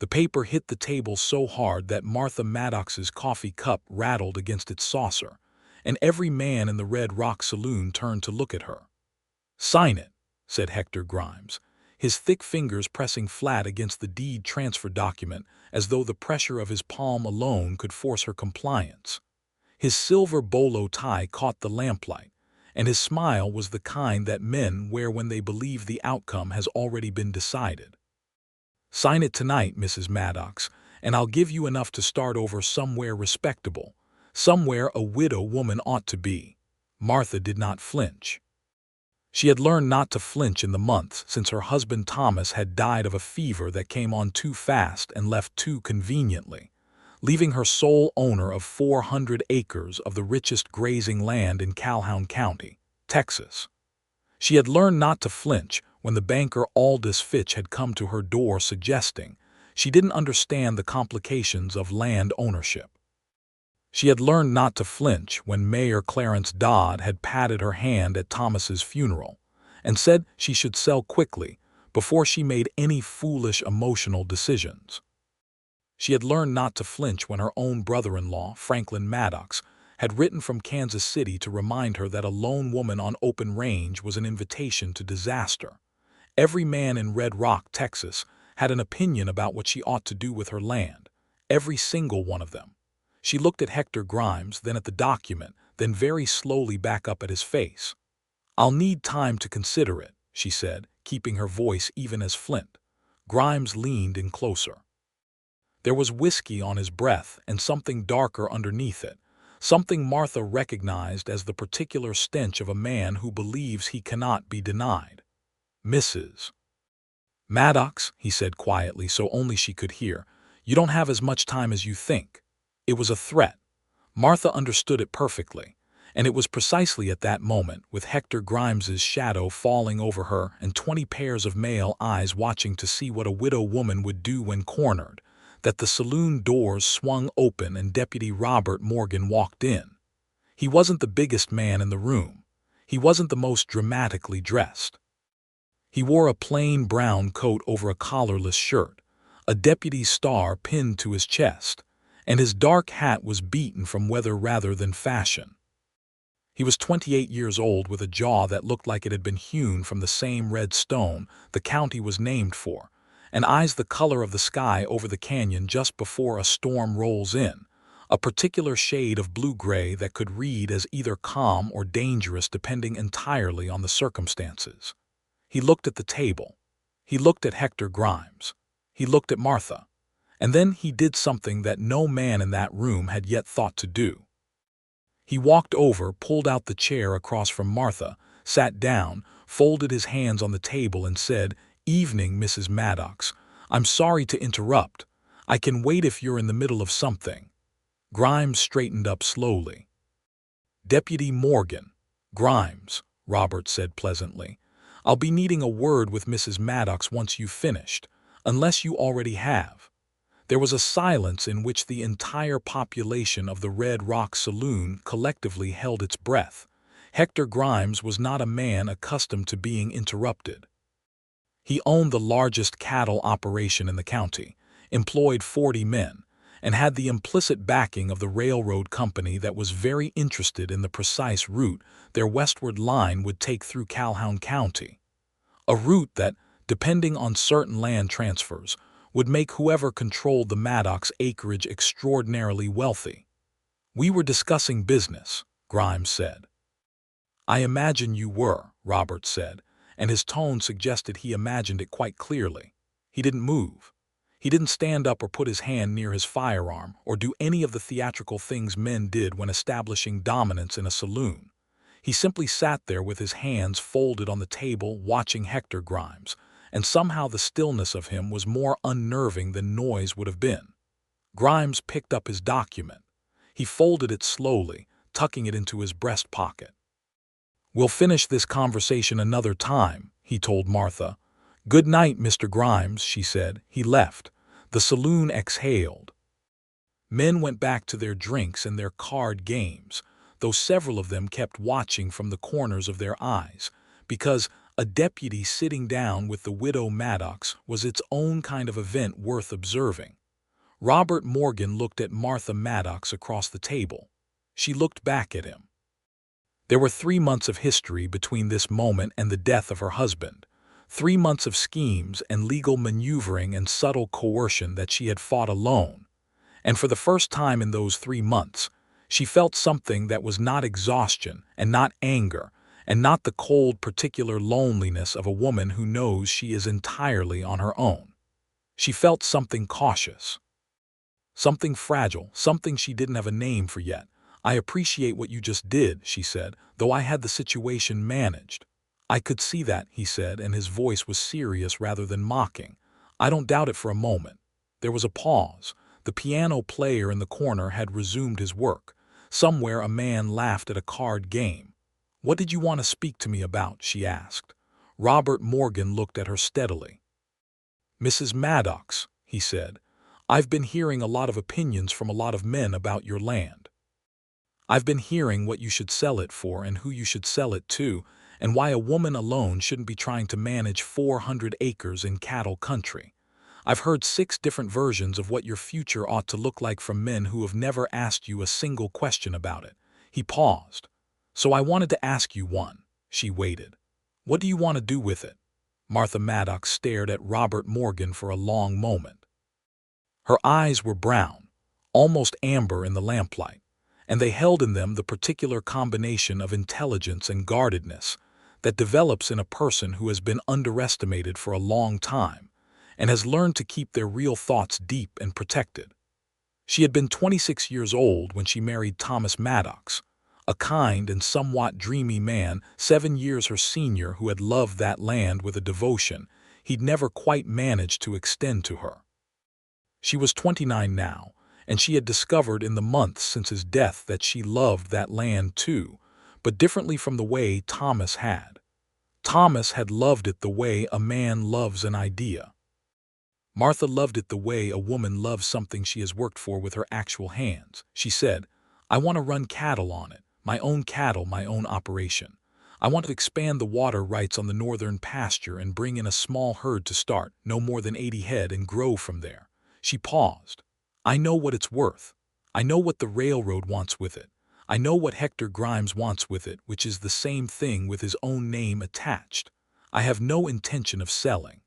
The paper hit the table so hard that Martha Maddox's coffee cup rattled against its saucer, and every man in the Red Rock Saloon turned to look at her. "Sign it," said Hector Grimes, his thick fingers pressing flat against the deed transfer document as though the pressure of his palm alone could force her compliance. His silver bolo tie caught the lamplight, and his smile was the kind that men wear when they believe the outcome has already been decided. "Sign it tonight, Mrs. Maddox, and I'll give you enough to start over somewhere respectable, somewhere a widow woman ought to be." Martha did not flinch. She had learned not to flinch in the months since her husband Thomas had died of a fever that came on too fast and left too conveniently, leaving her sole owner of 400 acres of the richest grazing land in Calhoun County, Texas. She had learned not to flinch when the banker Aldous Fitch had come to her door suggesting she didn't understand the complications of land ownership. She had learned not to flinch when Mayor Clarence Dodd had patted her hand at Thomas's funeral and said she should sell quickly before she made any foolish emotional decisions. She had learned not to flinch when her own brother-in-law, Franklin Maddox, had written from Kansas City to remind her that a lone woman on open range was an invitation to disaster. Every man in Red Rock, Texas, had an opinion about what she ought to do with her land, every single one of them. She looked at Hector Grimes, then at the document, then very slowly back up at his face. "I'll need time to consider it," she said, keeping her voice even as flint. Grimes leaned in closer. There was whiskey on his breath and something darker underneath it, something Martha recognized as the particular stench of a man who believes he cannot be denied. "Mrs. Maddox," he said quietly so only she could hear, "you don't have as much time as you think." It was a threat. Martha understood it perfectly, and it was precisely at that moment, with Hector Grimes's shadow falling over her and 20 pairs of male eyes watching to see what a widow woman would do when cornered, that the saloon doors swung open and Deputy Robert Morgan walked in. He wasn't the biggest man in the room. He wasn't the most dramatically dressed. He wore a plain brown coat over a collarless shirt, a deputy's star pinned to his chest, and his dark hat was beaten from weather rather than fashion. He was 28 years old with a jaw that looked like it had been hewn from the same red stone the county was named for, and eyes the color of the sky over the canyon just before a storm rolls in, a particular shade of blue-gray that could read as either calm or dangerous depending entirely on the circumstances. He looked at the table. He looked at Hector Grimes. He looked at Martha. And then he did something that no man in that room had yet thought to do. He walked over, pulled out the chair across from Martha, sat down, folded his hands on the table and said, "Evening, Mrs. Maddox. I'm sorry to interrupt. I can wait if you're in the middle of something." Grimes straightened up slowly. "Deputy Morgan." "Grimes," Robert said pleasantly. "I'll be needing a word with Mrs. Maddox once you've finished, unless you already have." There was a silence in which the entire population of the Red Rock Saloon collectively held its breath. Hector Grimes was not a man accustomed to being interrupted. He owned the largest cattle operation in the county, employed 40 men, and had the implicit backing of the railroad company that was very interested in the precise route their westward line would take through Calhoun County. A route that, depending on certain land transfers, would make whoever controlled the Maddox acreage extraordinarily wealthy. "We were discussing business," Grimes said. "I imagine you were," Robert said, and his tone suggested he imagined it quite clearly. He didn't move. He didn't stand up or put his hand near his firearm or do any of the theatrical things men did when establishing dominance in a saloon. He simply sat there with his hands folded on the table watching Hector Grimes, and somehow the stillness of him was more unnerving than noise would have been. Grimes picked up his document. He folded it slowly, tucking it into his breast pocket. "We'll finish this conversation another time," he told Martha. "Good night, Mr. Grimes," she said. He left. The saloon exhaled. Men went back to their drinks and their card games, though several of them kept watching from the corners of their eyes, because, A deputy sitting down with the widow Maddox was its own kind of event worth observing. Robert Morgan looked at Martha Maddox across the table. She looked back at him. There were 3 months of history between this moment and the death of her husband. 3 months of schemes and legal maneuvering and subtle coercion that she had fought alone. And for the first time in those 3 months, she felt something that was not exhaustion and not anger and not the cold, particular loneliness of a woman who knows she is entirely on her own. She felt something cautious, something fragile, something she didn't have a name for yet. "I appreciate what you just did," she said, "though I had the situation managed." "I could see that," he said, and his voice was serious rather than mocking. "I don't doubt it for a moment." There was a pause. The piano player in the corner had resumed his work. Somewhere a man laughed at a card game. "What did you want to speak to me about?" she asked. Robert Morgan looked at her steadily. "Mrs. Maddox," he said, "I've been hearing a lot of opinions from a lot of men about your land. I've been hearing what you should sell it for and who you should sell it to, and why a woman alone shouldn't be trying to manage 400 acres in cattle country. I've heard 6 different versions of what your future ought to look like from men who have never asked you a single question about it." He paused. "So I wanted to ask you one." She waited. "What do you want to do with it?" Martha Maddox stared at Robert Morgan for a long moment. Her eyes were brown, almost amber in the lamplight, and they held in them the particular combination of intelligence and guardedness that develops in a person who has been underestimated for a long time and has learned to keep their real thoughts deep and protected. She had been 26 years old when she married Thomas Maddox, a kind and somewhat dreamy man, 7 years her senior, who had loved that land with a devotion he'd never quite managed to extend to her. She was 29 now, and she had discovered in the months since his death that she loved that land too, but differently from the way Thomas had. Thomas had loved it the way a man loves an idea. Martha loved it the way a woman loves something she has worked for with her actual hands. She said, "I want to run cattle on it, my own cattle, my own operation. I want to expand the water rights on the northern pasture and bring in a small herd to start, no more than 80 head, and grow from there." She paused. "I know what it's worth. I know what the railroad wants with it. I know what Hector Grimes wants with it, which is the same thing with his own name attached. I have no intention of selling."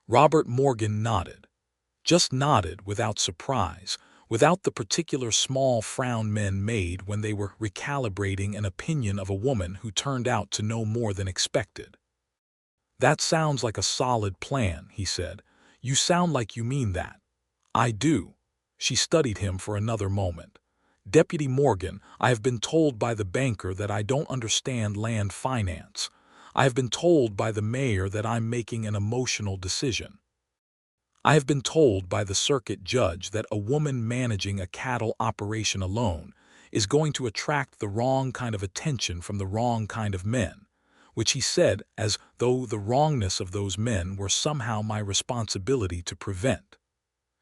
Robert Morgan nodded. Just nodded, without surprise, without the particular small frown men made when they were recalibrating an opinion of a woman who turned out to know more than expected. "That sounds like a solid plan," he said. "You sound like you mean that." "I do." She studied him for another moment. "Deputy Morgan, I have been told by the banker that I don't understand land finance. I have been told by the mayor that I'm making an emotional decision. I have been told by the circuit judge that a woman managing a cattle operation alone is going to attract the wrong kind of attention from the wrong kind of men," which he said as though the wrongness of those men were somehow my responsibility to prevent.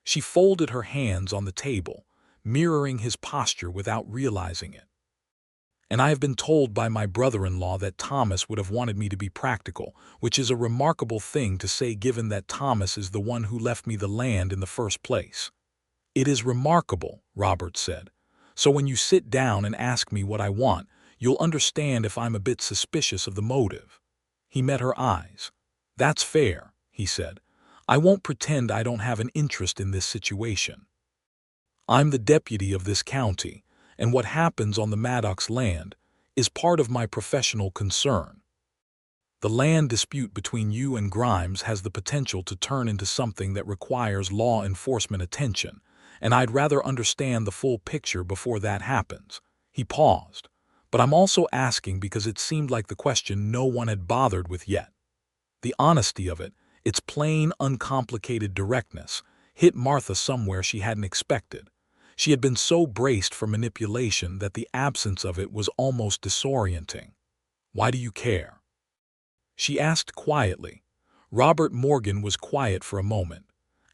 She folded her hands on the table, mirroring his posture without realizing it. "And I have been told by my brother-in-law that Thomas would have wanted me to be practical, which is a remarkable thing to say given that Thomas is the one who left me the land in the first place." "It is remarkable," Robert said. "So when you sit down and ask me what I want, you'll understand if I'm a bit suspicious of the motive." He met her eyes. "That's fair," he said. "I won't pretend I don't have an interest in this situation. I'm the deputy of this county, and what happens on the Maddox land is part of my professional concern. The land dispute between you and Grimes has the potential to turn into something that requires law enforcement attention, and I'd rather understand the full picture before that happens." He paused. "But I'm also asking because it seemed like the question no one had bothered with yet." The honesty of it, its plain, uncomplicated directness, hit Martha somewhere she hadn't expected. She had been so braced for manipulation that the absence of it was almost disorienting. "Why do you care?" she asked quietly. Robert Morgan was quiet for a moment.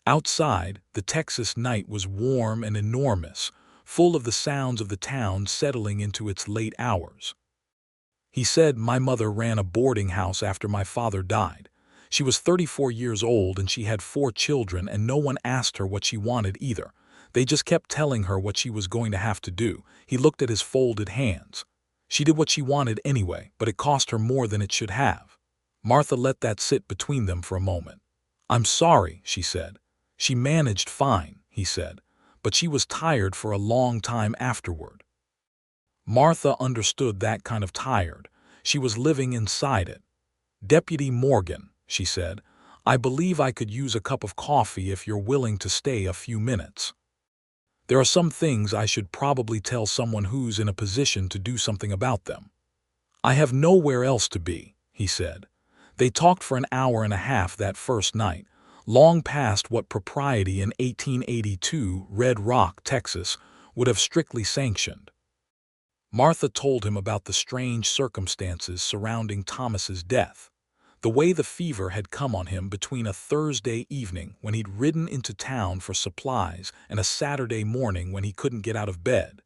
Outside, the Texas night was warm and enormous, full of the sounds of the town settling into its late hours. He said, "My mother ran a boarding house after my father died. She was 34 years old and she had 4 children, and no one asked her what she wanted either. They just kept telling her what she was going to have to do." He looked at his folded hands. "She did what she wanted anyway, but it cost her more than it should have." Martha let that sit between them for a moment. "I'm sorry," she said. "She managed fine," he said, "but she was tired for a long time afterward." Martha understood that kind of tired. She was living inside it. "Deputy Morgan," she said, "I believe I could use a cup of coffee if you're willing to stay a few minutes. There are some things I should probably tell someone who's in a position to do something about them." "I have nowhere else to be," he said. They talked for an hour and a half that first night, long past what propriety in 1882 Red Rock, Texas, would have strictly sanctioned. Martha told him about the strange circumstances surrounding Thomas's death, the way the fever had come on him between a Thursday evening when he'd ridden into town for supplies and a Saturday morning when he couldn't get out of bed,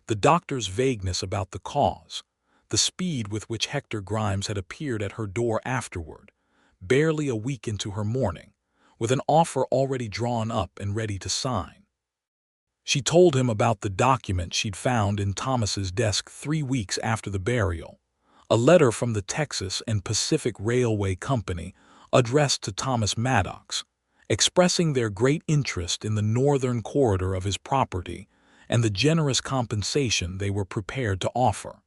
the doctor's vagueness about the cause, the speed with which Hector Grimes had appeared at her door afterward, barely a week into her mourning, with an offer already drawn up and ready to sign. She told him about the document she'd found in Thomas's desk 3 weeks after the burial, a letter from the Texas and Pacific Railway Company addressed to Thomas Maddox, expressing their great interest in the northern corridor of his property and the generous compensation they were prepared to offer.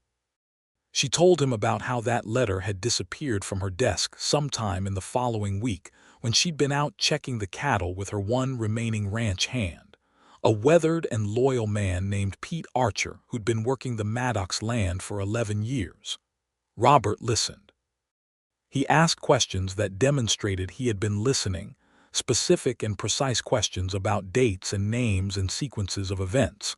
She told him about how that letter had disappeared from her desk sometime in the following week when she'd been out checking the cattle with her one remaining ranch hand, a weathered and loyal man named Pete Archer who'd been working the Maddox land for 11 years. Robert listened. He asked questions that demonstrated he had been listening, specific and precise questions about dates and names and sequences of events,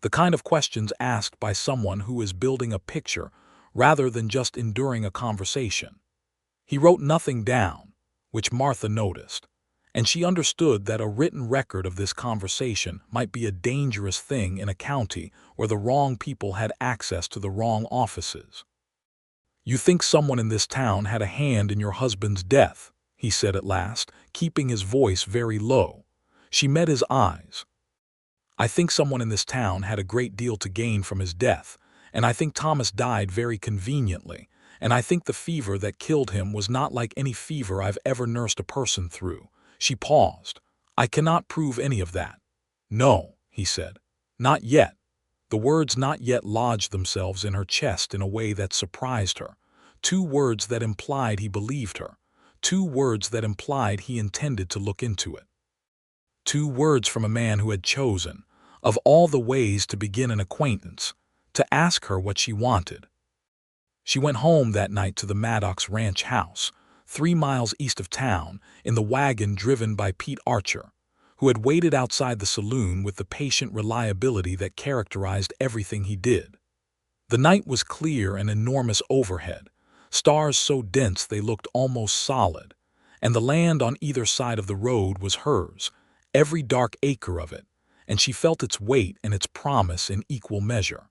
the kind of questions asked by someone who is building a picture rather than just enduring a conversation. He wrote nothing down, which Martha noticed, and she understood that a written record of this conversation might be a dangerous thing in a county where the wrong people had access to the wrong offices. "You think someone in this town had a hand in your husband's death," he said at last, keeping his voice very low. She met his eyes. "I think someone in this town had a great deal to gain from his death, and I think Thomas died very conveniently, and I think the fever that killed him was not like any fever I've ever nursed a person through." She paused. "I cannot prove any of that." "No," he said. "Not yet." The words "not yet" lodged themselves in her chest in a way that surprised her. 2 words that implied he believed her. 2 words that implied he intended to look into it. 2 words from a man who had chosen, of all the ways to begin an acquaintance, to ask her what she wanted. She went home that night to the Maddox ranch house, 3 miles east of town, in the wagon driven by Pete Archer, who had waited outside the saloon with the patient reliability that characterized everything he did. The night was clear and enormous overhead, stars so dense they looked almost solid, and the land on either side of the road was hers, every dark acre of it, and she felt its weight and its promise in equal measure.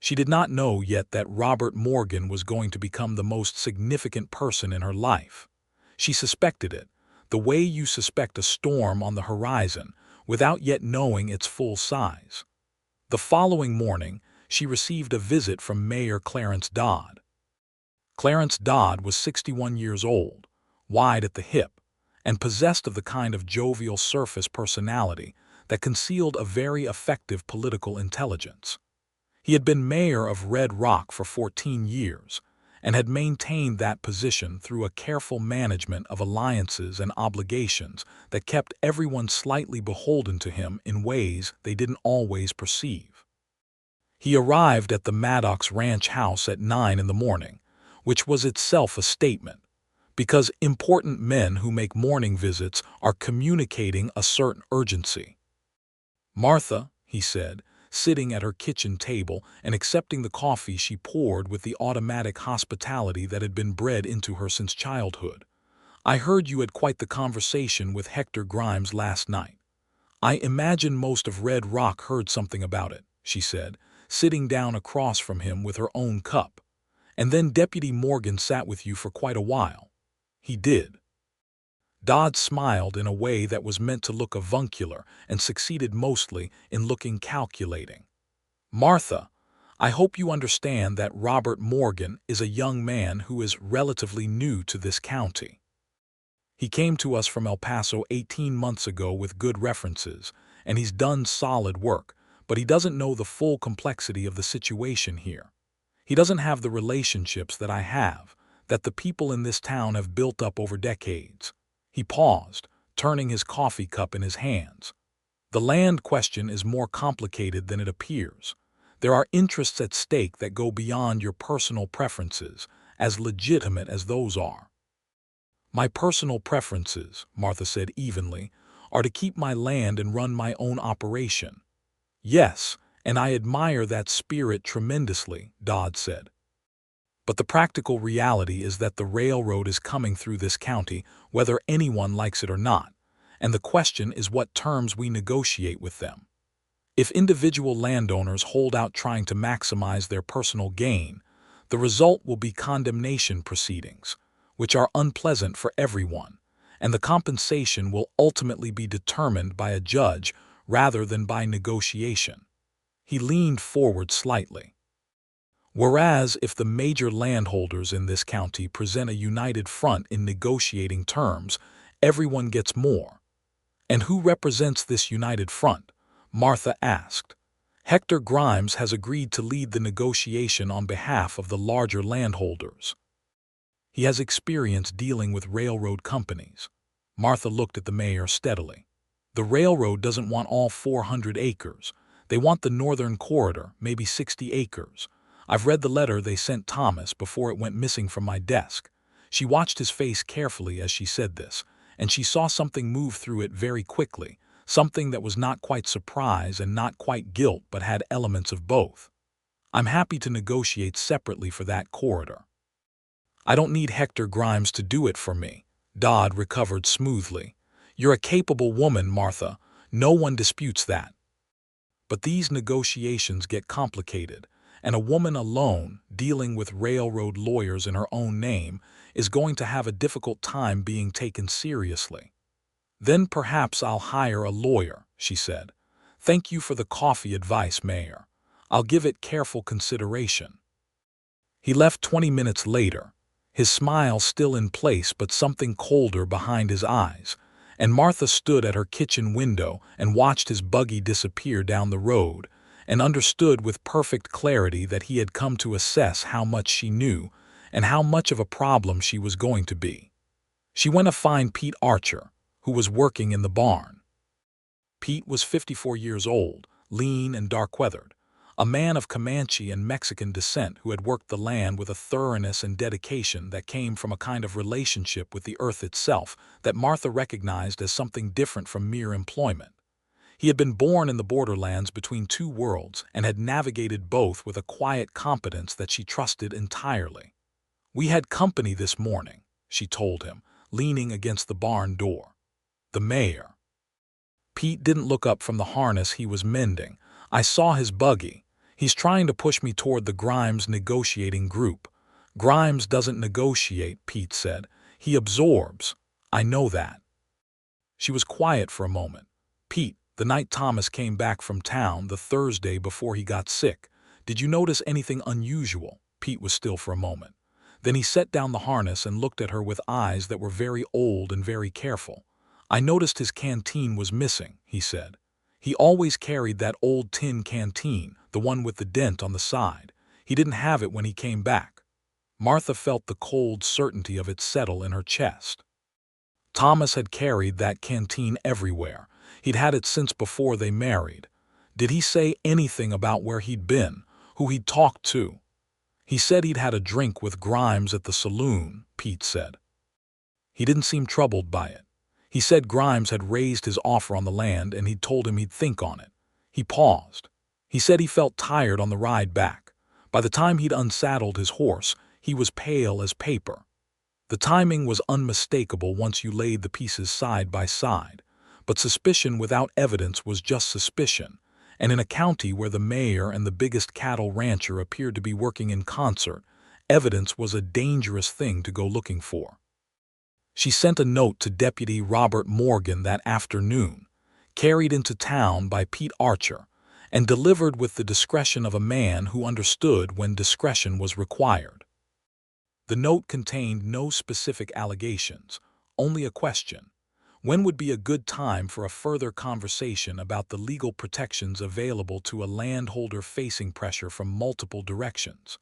She did not know yet that Robert Morgan was going to become the most significant person in her life. She suspected it, the way you suspect a storm on the horizon, without yet knowing its full size. The following morning, she received a visit from Mayor Clarence Dodd. Clarence Dodd was 61 years old, wide at the hip, and possessed of the kind of jovial surface personality that concealed a very effective political intelligence. He had been mayor of Red Rock for 14 years and had maintained that position through a careful management of alliances and obligations that kept everyone slightly beholden to him in ways they didn't always perceive. He arrived at the Maddox ranch house at 9 in the morning, which was itself a statement, because important men who make morning visits are communicating a certain urgency. "Martha," he said, sitting at her kitchen table and accepting the coffee she poured with the automatic hospitality that had been bred into her since childhood, "I heard you had quite the conversation with Hector Grimes last night. I imagine most of Red Rock heard something about it," she said, sitting down across from him with her own cup. And then Deputy Morgan sat with you for quite a while. He did. Dodd smiled in a way that was meant to look avuncular and succeeded mostly in looking calculating. Martha, I hope you understand that Robert Morgan is a young man who is relatively new to this county. He came to us from El Paso 18 months ago with good references, and he's done solid work, but he doesn't know the full complexity of the situation here. He doesn't have the relationships that I have, that the people in this town have built up over decades. He paused, turning his coffee cup in his hands. The land question is more complicated than it appears. There are interests at stake that go beyond your personal preferences, as legitimate as those are. My personal preferences, Martha said evenly, are to keep my land and run my own operation. Yes, and I admire that spirit tremendously, Dodd said. But the practical reality is that the railroad is coming through this county, whether anyone likes it or not, and the question is what terms we negotiate with them. If individual landowners hold out trying to maximize their personal gain, the result will be condemnation proceedings, which are unpleasant for everyone, and the compensation will ultimately be determined by a judge rather than by negotiation. He leaned forward slightly. Whereas if the major landholders in this county present a united front in negotiating terms, everyone gets more. And who represents this united front? Martha asked. Hector Grimes has agreed to lead the negotiation on behalf of the larger landholders. He has experience dealing with railroad companies. Martha looked at the mayor steadily. The railroad doesn't want all 400 acres. They want the northern corridor, maybe 60 acres. I've read the letter they sent Thomas before it went missing from my desk. She watched his face carefully as she said this, and she saw something move through it very quickly, something that was not quite surprise and not quite guilt but had elements of both. I'm happy to negotiate separately for that corridor. I don't need Hector Grimes to do it for me. Dodd recovered smoothly. You're a capable woman, Martha. No one disputes that. But these negotiations get complicated, and a woman alone, dealing with railroad lawyers in her own name, is going to have a difficult time being taken seriously. Then perhaps I'll hire a lawyer, she said. Thank you for the coffee advice, Mayor. I'll give it careful consideration. He left 20 minutes later, his smile still in place but something colder behind his eyes, and Martha stood at her kitchen window and watched his buggy disappear down the road, and understood with perfect clarity that he had come to assess how much she knew and how much of a problem she was going to be. She went to find Pete Archer, who was working in the barn. Pete was 54 years old, lean and dark-weathered, a man of Comanche and Mexican descent who had worked the land with a thoroughness and dedication that came from a kind of relationship with the earth itself that Martha recognized as something different from mere employment. He had been born in the borderlands between two worlds and had navigated both with a quiet competence that she trusted entirely. We had company this morning, she told him, leaning against the barn door. The mayor. Pete didn't look up from the harness he was mending. I saw his buggy. He's trying to push me toward the Grimes negotiating group. Grimes doesn't negotiate, Pete said. He absorbs. I know that. She was quiet for a moment. Pete, the night Thomas came back from town, the Thursday before he got sick, did you notice anything unusual? Pete was still for a moment. Then he set down the harness and looked at her with eyes that were very old and very careful. I noticed his canteen was missing, he said. He always carried that old tin canteen, the one with the dent on the side. He didn't have it when he came back. Martha felt the cold certainty of it settle in her chest. Thomas had carried that canteen everywhere. He'd had it since before they married. Did he say anything about where he'd been, who he'd talked to? He said he'd had a drink with Grimes at the saloon, Pete said. He didn't seem troubled by it. He said Grimes had raised his offer on the land and he'd told him he'd think on it. He paused. He said he felt tired on the ride back. By the time he'd unsaddled his horse, he was pale as paper. The timing was unmistakable once you laid the pieces side by side, but suspicion without evidence was just suspicion, and in a county where the mayor and the biggest cattle rancher appeared to be working in concert, Evidence was a dangerous thing to go looking for. She sent a note to Deputy Robert Morgan that afternoon, carried into town by Pete Archer, and delivered with the discretion of a man who understood when discretion was required. The note contained no specific allegations, only a question. When would be a good time for a further conversation about the legal protections available to a landholder facing pressure from multiple directions?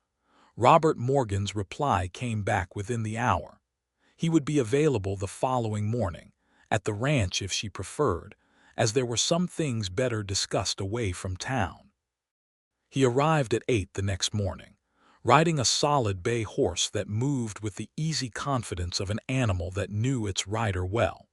Robert Morgan's reply came back within the hour. He would be available the following morning, at the ranch if she preferred, as there were some things better discussed away from town. He arrived at 8 the next morning, riding a solid bay horse that moved with the easy confidence of an animal that knew its rider well.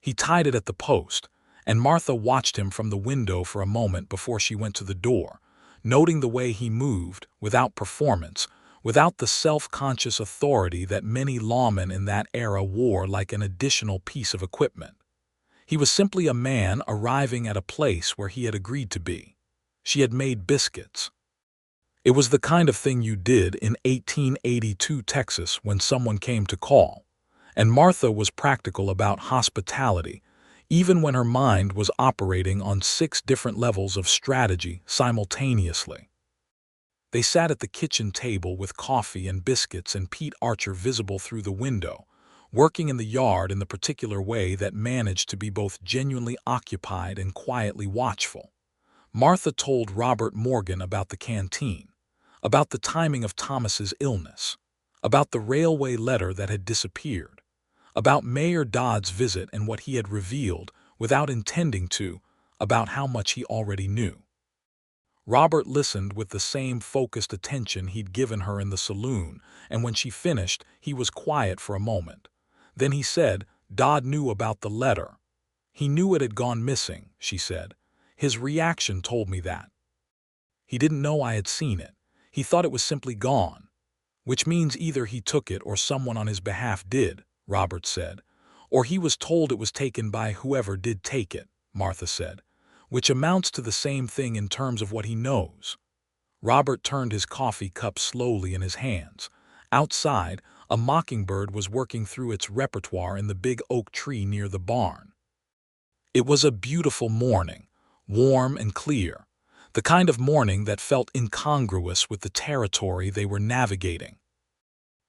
He tied it at the post, and Martha watched him from the window for a moment before she went to the door, noting the way he moved, without performance, without the self-conscious authority that many lawmen in that era wore like an additional piece of equipment. He was simply a man arriving at a place where he had agreed to be. She had made biscuits. It was the kind of thing you did in 1882 Texas when someone came to call, and Martha was practical about hospitality, even when her mind was operating on 6 different levels of strategy simultaneously. They sat at the kitchen table with coffee and biscuits and Pete Archer visible through the window, working in the yard in the particular way that managed to be both genuinely occupied and quietly watchful. Martha told Robert Morgan about the canteen, about the timing of Thomas's illness, about the railway letter that had disappeared, about Mayor Dodd's visit and what he had revealed without intending to, about how much he already knew. Robert listened with the same focused attention he'd given her in the saloon, and when she finished, he was quiet for a moment. Then he said, "Dodd knew about the letter. He knew it had gone missing," she said. "His reaction told me that. He didn't know I had seen it. He thought it was simply gone." "Which means either he took it or someone on his behalf did," Robert said. "Or he was told it was taken by whoever did take it," Martha said. "Which amounts to the same thing in terms of what he knows." Robert turned his coffee cup slowly in his hands. Outside, a mockingbird was working through its repertoire in the big oak tree near the barn. It was a beautiful morning, warm and clear, the kind of morning that felt incongruous with the territory they were navigating.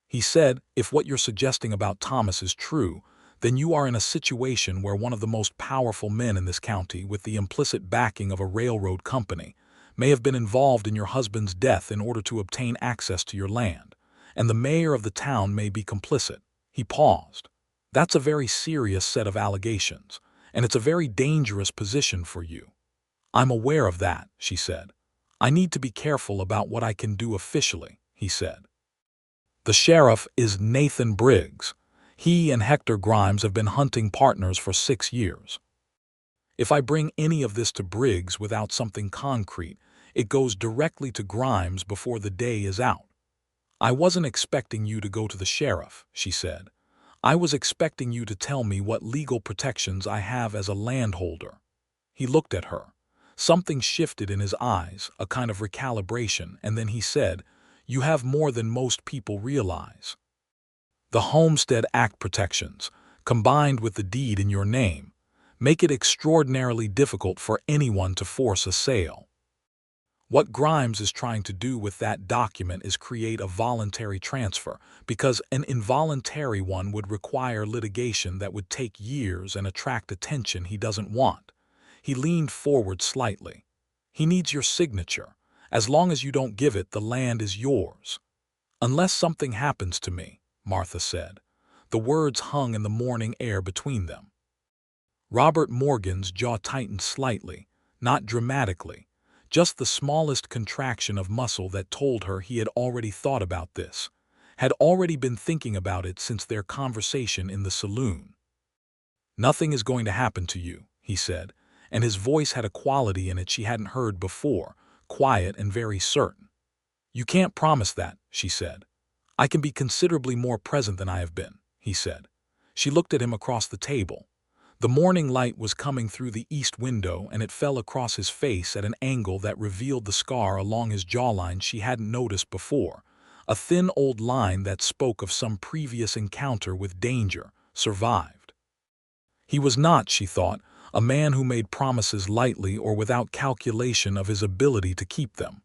He said, "If what you're suggesting about Thomas is true, then you are in a situation where one of the most powerful men in this county, with the implicit backing of a railroad company, may have been involved in your husband's death in order to obtain access to your land, and the mayor of the town may be complicit." He paused. "That's a very serious set of allegations, and it's a very dangerous position for you." "I'm aware of that," she said. "I need to be careful about what I can do officially," he said. "The sheriff is Nathan Briggs. He and Hector Grimes have been hunting partners for 6 years. If I bring any of this to Briggs without something concrete, it goes directly to Grimes before the day is out." "I wasn't expecting you to go to the sheriff," she said. "I was expecting you to tell me what legal protections I have as a landholder." He looked at her. Something shifted in his eyes, a kind of recalibration, and then he said, "You have more than most people realize. The Homestead Act protections, combined with the deed in your name, make it extraordinarily difficult for anyone to force a sale. What Grimes is trying to do with that document is create a voluntary transfer, because an involuntary one would require litigation that would take years and attract attention he doesn't want." He leaned forward slightly. "He needs your signature. As long as you don't give it, the land is yours." "Unless something happens to me," Martha said. The words hung in the morning air between them. Robert Morgan's jaw tightened slightly, not dramatically, just the smallest contraction of muscle that told her he had already thought about this, had already been thinking about it since their conversation in the saloon. "Nothing is going to happen to you," he said, and his voice had a quality in it she hadn't heard before, quiet and very certain. "You can't promise that," she said. "I can be considerably more present than I have been," he said. She looked at him across the table. The morning light was coming through the east window, and it fell across his face at an angle that revealed the scar along his jawline she hadn't noticed before, A thin old line that spoke of some previous encounter with danger survived. He was not, she thought, a man who made promises lightly or without calculation of his ability to keep them.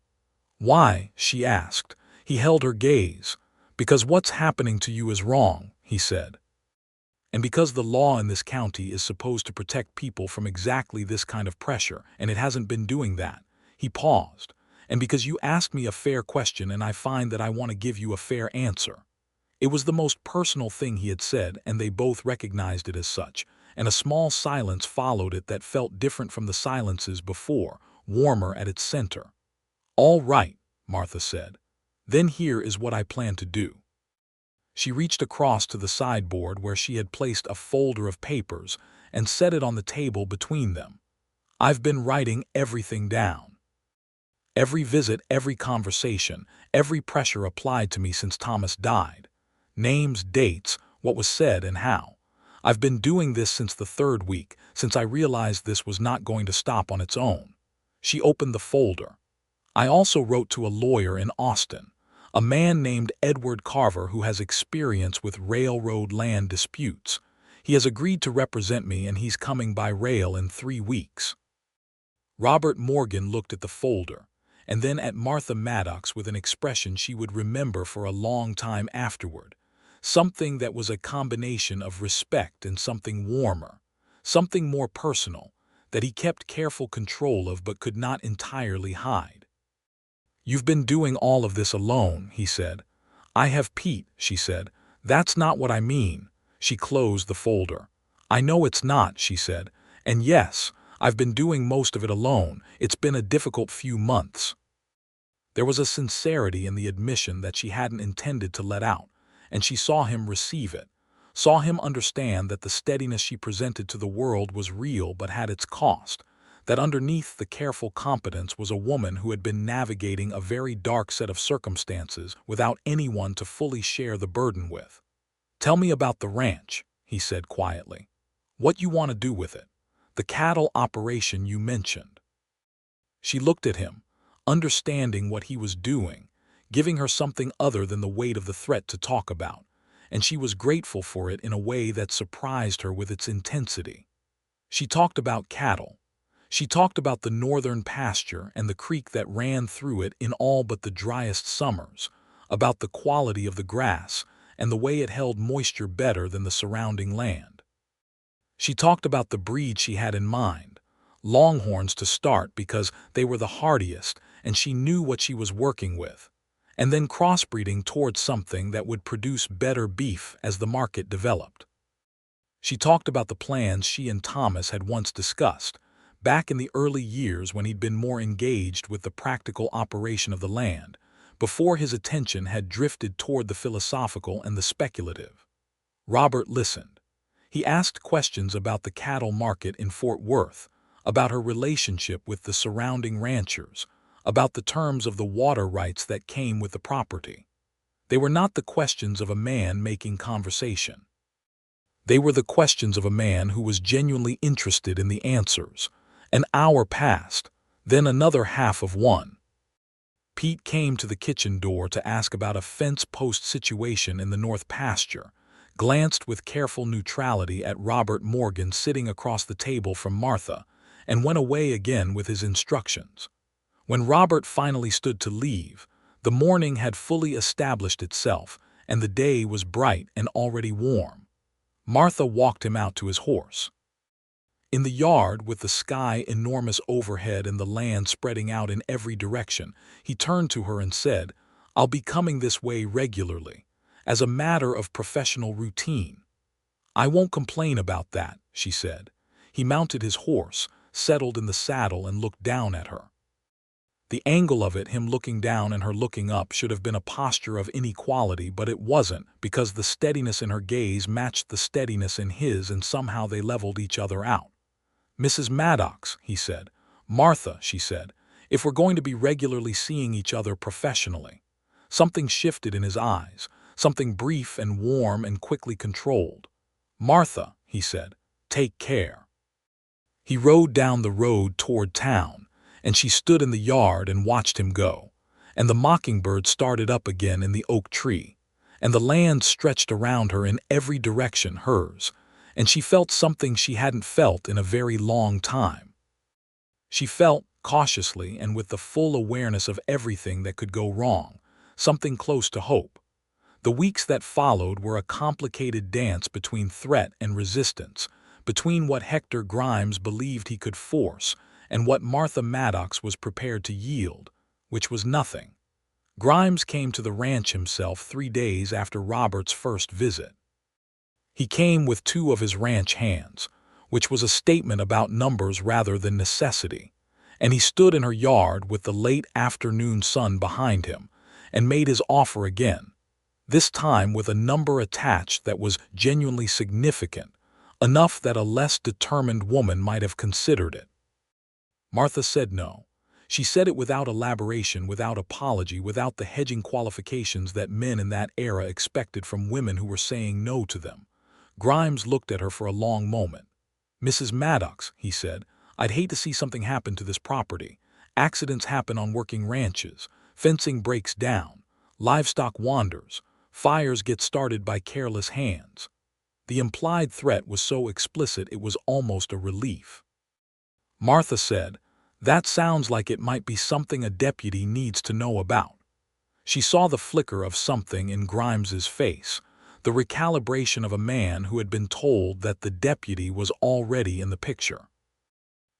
Why? She asked. He held her gaze. Because what's happening to you is wrong, he said. And because the law in this county is supposed to protect people from exactly this kind of pressure, and it hasn't been doing that. He paused. And because you asked me a fair question and I find that I want to give you a fair answer. It was the most personal thing he had said, and they both recognized it as such, and a small silence followed it that felt different from the silences before, warmer at its center. All right, Martha said. Then here is what I plan to do. She reached across to the sideboard where she had placed a folder of papers and set it on the table between them. I've been writing everything down. Every visit, every conversation, every pressure applied to me since Thomas died. Names, dates, what was said and how. I've been doing this since the 3rd week, since I realized this was not going to stop on its own. She opened the folder. I also wrote to a lawyer in Austin, a man named Edward Carver who has experience with railroad land disputes. He has agreed to represent me and he's coming by rail in 3 weeks. Robert Morgan looked at the folder, and then at Martha Maddox with an expression she would remember for a long time afterward. Something that was a combination of respect and something warmer, something more personal, that he kept careful control of but could not entirely hide. You've been doing all of this alone, he said. I have Pete, she said. That's not what I mean. She closed the folder. I know it's not, she said. And yes, I've been doing most of it alone. It's been a difficult few months. There was a sincerity in the admission that she hadn't intended to let out, and she saw him receive it, saw him understand that the steadiness she presented to the world was real but had its cost, that underneath the careful competence was a woman who had been navigating a very dark set of circumstances without anyone to fully share the burden with. Tell me about the ranch, he said quietly. What you want to do with it. The cattle operation you mentioned. She looked at him, understanding what he was doing, giving her something other than the weight of the threat to talk about, and she was grateful for it in a way that surprised her with its intensity. She talked about cattle. She talked about the northern pasture and the creek that ran through it in all but the driest summers, about the quality of the grass and the way it held moisture better than the surrounding land. She talked about the breed she had in mind, Longhorns to start because they were the hardiest and she knew what she was working with, and then crossbreeding towards something that would produce better beef as the market developed. She talked about the plans she and Thomas had once discussed, back in the early years when he'd been more engaged with the practical operation of the land, before his attention had drifted toward the philosophical and the speculative. Robert listened. He asked questions about the cattle market in Fort Worth, about her relationship with the surrounding ranchers, about the terms of the water rights that came with the property. They were not the questions of a man making conversation. They were the questions of a man who was genuinely interested in the answers. An hour passed, then another half of one. Pete came to the kitchen door to ask about a fence post situation in the north pasture, glanced with careful neutrality at Robert Morgan sitting across the table from Martha, and went away again with his instructions. When Robert finally stood to leave, the morning had fully established itself, and the day was bright and already warm. Martha walked him out to his horse. In the yard, with the sky enormous overhead and the land spreading out in every direction, he turned to her and said, I'll be coming this way regularly, as a matter of professional routine. I won't complain about that, she said. He mounted his horse, settled in the saddle and looked down at her. The angle of it, him looking down and her looking up, should have been a posture of inequality, but it wasn't, because the steadiness in her gaze matched the steadiness in his and somehow they leveled each other out. Mrs. Maddox, he said. Martha, she said, if we're going to be regularly seeing each other professionally. Something shifted in his eyes, something brief and warm and quickly controlled. Martha, he said, take care. He rode down the road toward town, and she stood in the yard and watched him go. and the mockingbird started up again in the oak tree, and the land stretched around her in every direction hers, and she felt something she hadn't felt in a very long time. She felt, cautiously and with the full awareness of everything that could go wrong, something close to hope. The weeks that followed were a complicated dance between threat and resistance, between what Hector Grimes believed he could force and what Martha Maddox was prepared to yield, which was nothing. Grimes came to the ranch himself 3 days after Robert's first visit. He came with 2 of his ranch hands, which was a statement about numbers rather than necessity, and he stood in her yard with the late afternoon sun behind him and made his offer again, this time with a number attached that was genuinely significant, enough that a less determined woman might have considered it. Martha said no. She said it without elaboration, without apology, without the hedging qualifications that men in that era expected from women who were saying no to them. Grimes looked at her for a long moment. "Mrs. Maddox," he said, "I'd hate to see something happen to this property. Accidents happen on working ranches. Fencing breaks down. Livestock wanders. Fires get started by careless hands." The implied threat was so explicit it was almost a relief. Martha said, "That sounds like it might be something a deputy needs to know about." She saw the flicker of something in Grimes's face, the recalibration of a man who had been told that the deputy was already in the picture.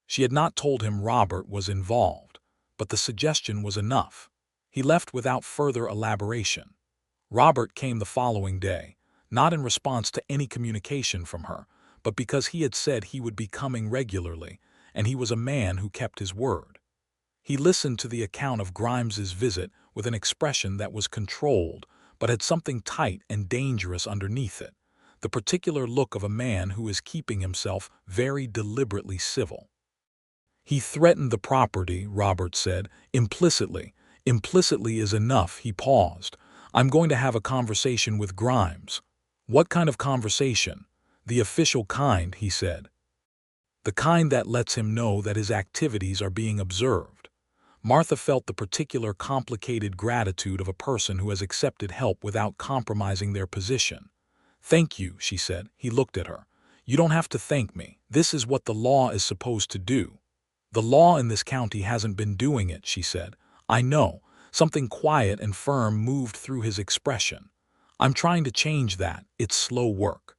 She had not told him Robert was involved, but the suggestion was enough. He left without further elaboration. Robert came the following day, not in response to any communication from her, but because he had said he would be coming regularly, and he was a man who kept his word. He listened to the account of Grimes's visit with an expression that was controlled, but had something tight and dangerous underneath it, the particular look of a man who is keeping himself very deliberately civil. "He threatened the property," Robert said, "implicitly. Implicitly is enough." He paused. "I'm going to have a conversation with Grimes." "What kind of conversation?" "The official kind," he said. "The kind that lets him know that his activities are being observed." Martha felt the particular complicated gratitude of a person who has accepted help without compromising their position. "Thank you," she said. He looked at her. "You don't have to thank me. This is what the law is supposed to do." "The law in this county hasn't been doing it," she said. "I know." Something quiet and firm moved through his expression. "I'm trying to change that. It's slow work."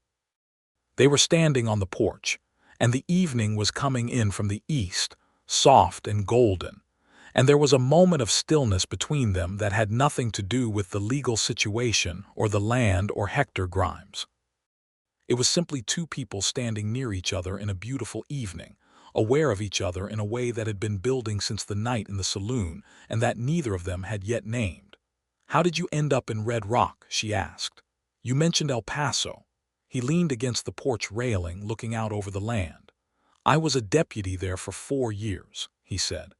They were standing on the porch, and the evening was coming in from the east, soft and golden, and there was a moment of stillness between them that had nothing to do with the legal situation or the land or Hector Grimes. It was simply 2 people standing near each other in a beautiful evening, aware of each other in a way that had been building since the night in the saloon and that neither of them had yet named. "How did you end up in Red Rock?" she asked. "You mentioned El Paso." He leaned against the porch railing, looking out over the land. "I was a deputy there for 4 years, he said.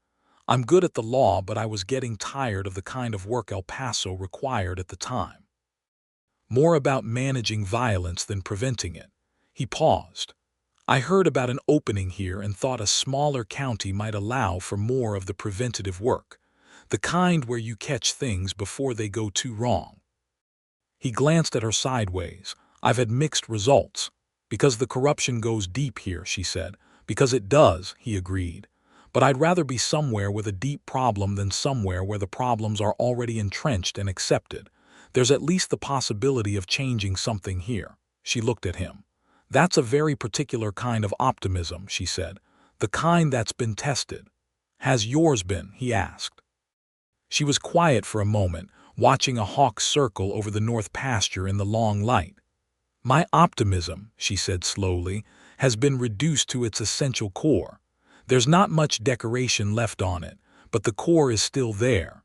"I'm good at the law, but I was getting tired of the kind of work El Paso required at the time. More about managing violence than preventing it." He paused. "I heard about an opening here and thought a smaller county might allow for more of the preventative work, the kind where you catch things before they go too wrong." He glanced at her sideways. "I've had mixed results." "Because the corruption goes deep here," she said. "Because it does," he agreed. "But I'd rather be somewhere with a deep problem than somewhere where the problems are already entrenched and accepted. There's at least the possibility of changing something here." She looked at him. "That's a very particular kind of optimism," she said. "The kind that's been tested." "Has yours been?" he asked. She was quiet for a moment, watching a hawk circle over the north pasture in the long light. "My optimism," she said slowly, "has been reduced to its essential core. There's not much decoration left on it, but the core is still there."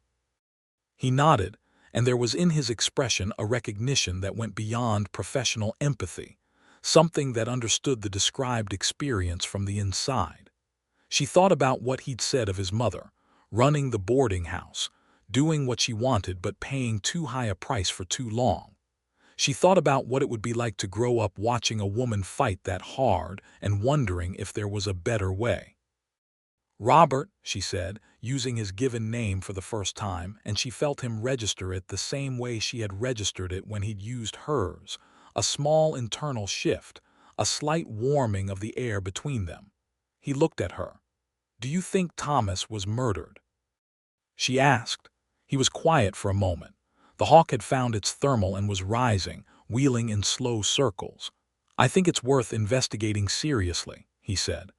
He nodded, and there was in his expression a recognition that went beyond professional empathy, something that understood the described experience from the inside. She thought about what he'd said of his mother, running the boarding house, doing what she wanted but paying too high a price for too long. She thought about what it would be like to grow up watching a woman fight that hard and wondering if there was a better way. Robert, she said, using his given name for the first time, and she felt him register it the same way she had registered it when he'd used hers. A small internal shift, a slight warming of the air between them. He looked at her. "Do you think Thomas was murdered?" she asked. He was quiet for a moment. The hawk had found its thermal and was rising, wheeling in slow circles. "I think it's worth investigating seriously," he said.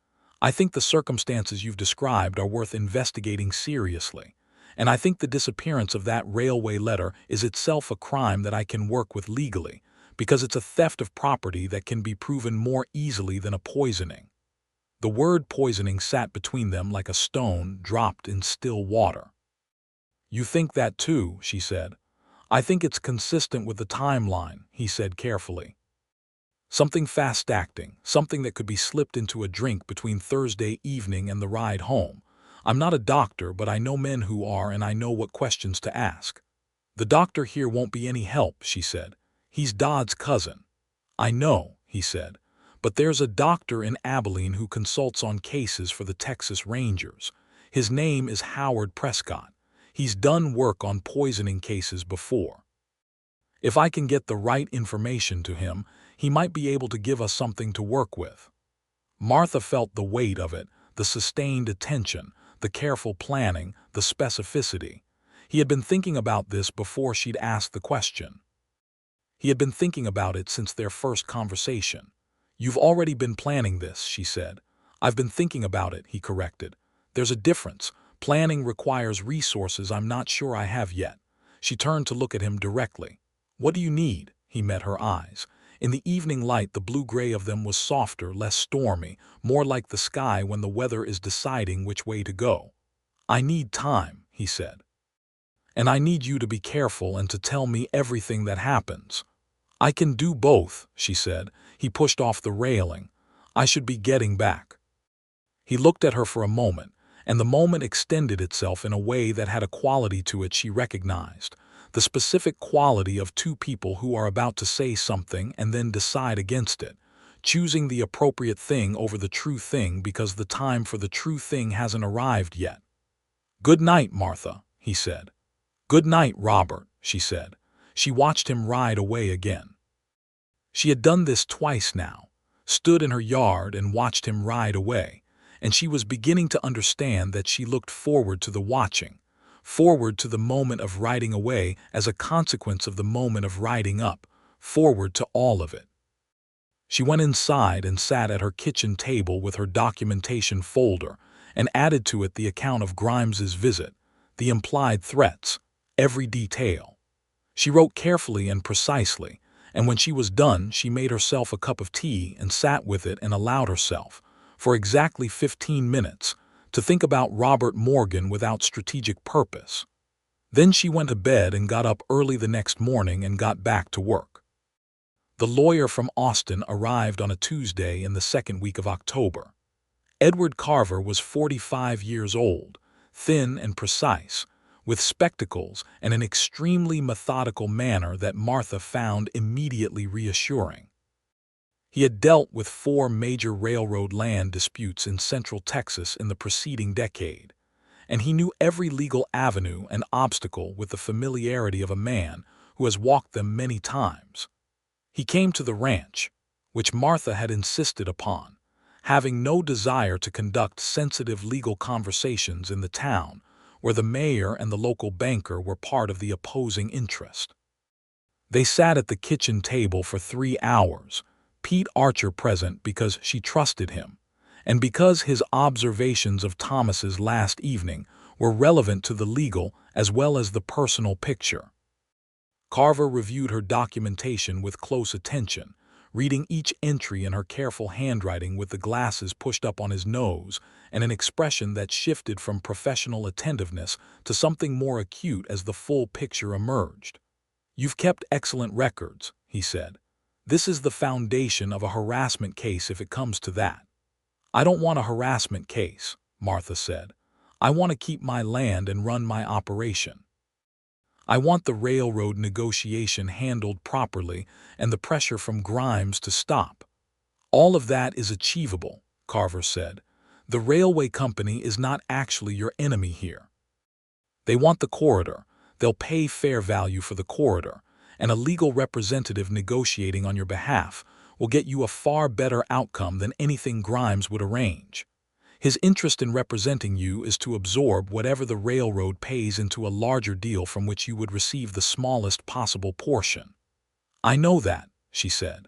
"I think the circumstances you've described are worth investigating seriously. And I think the disappearance of that railway letter is itself a crime that I can work with legally, because it's a theft of property that can be proven more easily than a poisoning." The word poisoning sat between them like a stone dropped in still water. "You think that too," she said. "I think it's consistent with the timeline," he said carefully. "Something fast-acting, something that could be slipped into a drink between Thursday evening and the ride home. I'm not a doctor, but I know men who are, and I know what questions to ask." "The doctor here won't be any help," she said. "He's Dodd's cousin." "I know," he said. "But there's a doctor in Abilene who consults on cases for the Texas Rangers. His name is Howard Prescott. He's done work on poisoning cases before. If I can get the right information to him, he might be able to give us something to work with." Martha felt the weight of it, the sustained attention, the careful planning, the specificity. He had been thinking about this before she'd asked the question. He had been thinking about it since their first conversation. "You've already been planning this," she said. "I've been thinking about it," he corrected. "There's a difference. Planning requires resources I'm not sure I have yet." She turned to look at him directly. "What do you need?" He met her eyes. In the evening light, the blue-gray of them was softer, less stormy, more like the sky when the weather is deciding which way to go. "I need time," he said. "And I need you to be careful and to tell me everything that happens." "I can do both," she said. He pushed off the railing. "I should be getting back." He looked at her for a moment, and the moment extended itself in a way that had a quality to it she recognized. The specific quality of two people who are about to say something and then decide against it, choosing the appropriate thing over the true thing because the time for the true thing hasn't arrived yet. "Good night, Martha," he said. "Good night, Robert," she said. She watched him ride away again. She had done this twice now, stood in her yard and watched him ride away, and she was beginning to understand that she looked forward to the watching, forward to the moment of riding away as a consequence of the moment of riding up, forward to all of it. She went inside and sat at her kitchen table with her documentation folder and added to it the account of Grimes's visit, the implied threats, every detail. She wrote carefully and precisely, and when she was done, she made herself a cup of tea and sat with it and allowed herself, for exactly 15 minutes, to think about Robert Morgan without strategic purpose. Then she went to bed and got up early the next morning and got back to work. The lawyer from Austin arrived on a Tuesday in the second week of October. Edward Carver was 45 years old, thin and precise, with spectacles and an extremely methodical manner that Martha found immediately reassuring. He had dealt with 4 major railroad land disputes in central Texas in the preceding decade, and he knew every legal avenue and obstacle with the familiarity of a man who has walked them many times. He came to the ranch, which Martha had insisted upon, having no desire to conduct sensitive legal conversations in the town, where the mayor and the local banker were part of the opposing interest. They sat at the kitchen table for 3 hours, Pete Archer present because she trusted him, and because his observations of Thomas's last evening were relevant to the legal as well as the personal picture. Carver reviewed her documentation with close attention, reading each entry in her careful handwriting with the glasses pushed up on his nose and an expression that shifted from professional attentiveness to something more acute as the full picture emerged. "You've kept excellent records," he said. "This is the foundation of a harassment case if it comes to that." "I don't want a harassment case," Martha said. "I want to keep my land and run my operation. I want the railroad negotiation handled properly and the pressure from Grimes to stop." "All of that is achievable," Carver said. The railway company is not actually your enemy here. They want the corridor. They'll pay fair value for the corridor, and a legal representative negotiating on your behalf will get you a far better outcome than anything Grimes would arrange. His interest in representing you is to absorb whatever the railroad pays into a larger deal from which you would receive the smallest possible portion. I know that, she said.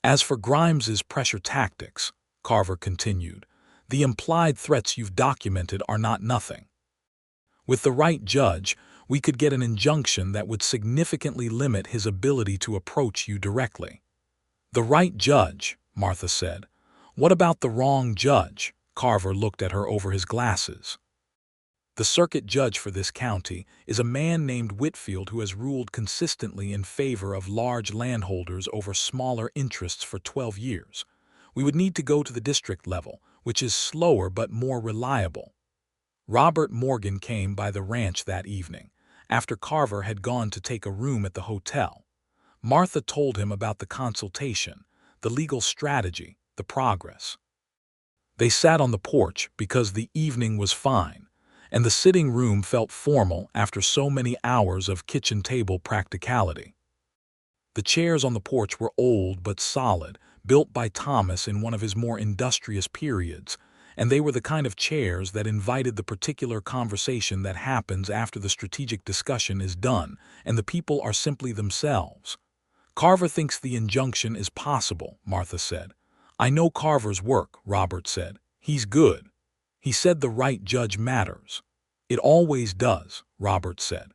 As for Grimes's pressure tactics, Carver continued, the implied threats you've documented are not nothing. With the right judge, we could get an injunction that would significantly limit his ability to approach you directly. The right judge, Martha said. What about the wrong judge? Carver looked at her over his glasses. The circuit judge for this county is a man named Whitfield who has ruled consistently in favor of large landholders over smaller interests for 12 years. We would need to go to the district level, which is slower but more reliable. Robert Morgan came by the ranch that evening, after Carver had gone to take a room at the hotel. Martha told him about the consultation, the legal strategy, the progress. They sat on the porch because the evening was fine, and the sitting room felt formal after so many hours of kitchen table practicality. The chairs on the porch were old but solid, built by Thomas in one of his more industrious periods, and they were the kind of chairs that invited the particular conversation that happens after the strategic discussion is done and the people are simply themselves. Carver thinks the injunction is possible, Martha said. I know Carver's work, Robert said. He's good. He said the right judge matters. It always does, Robert said.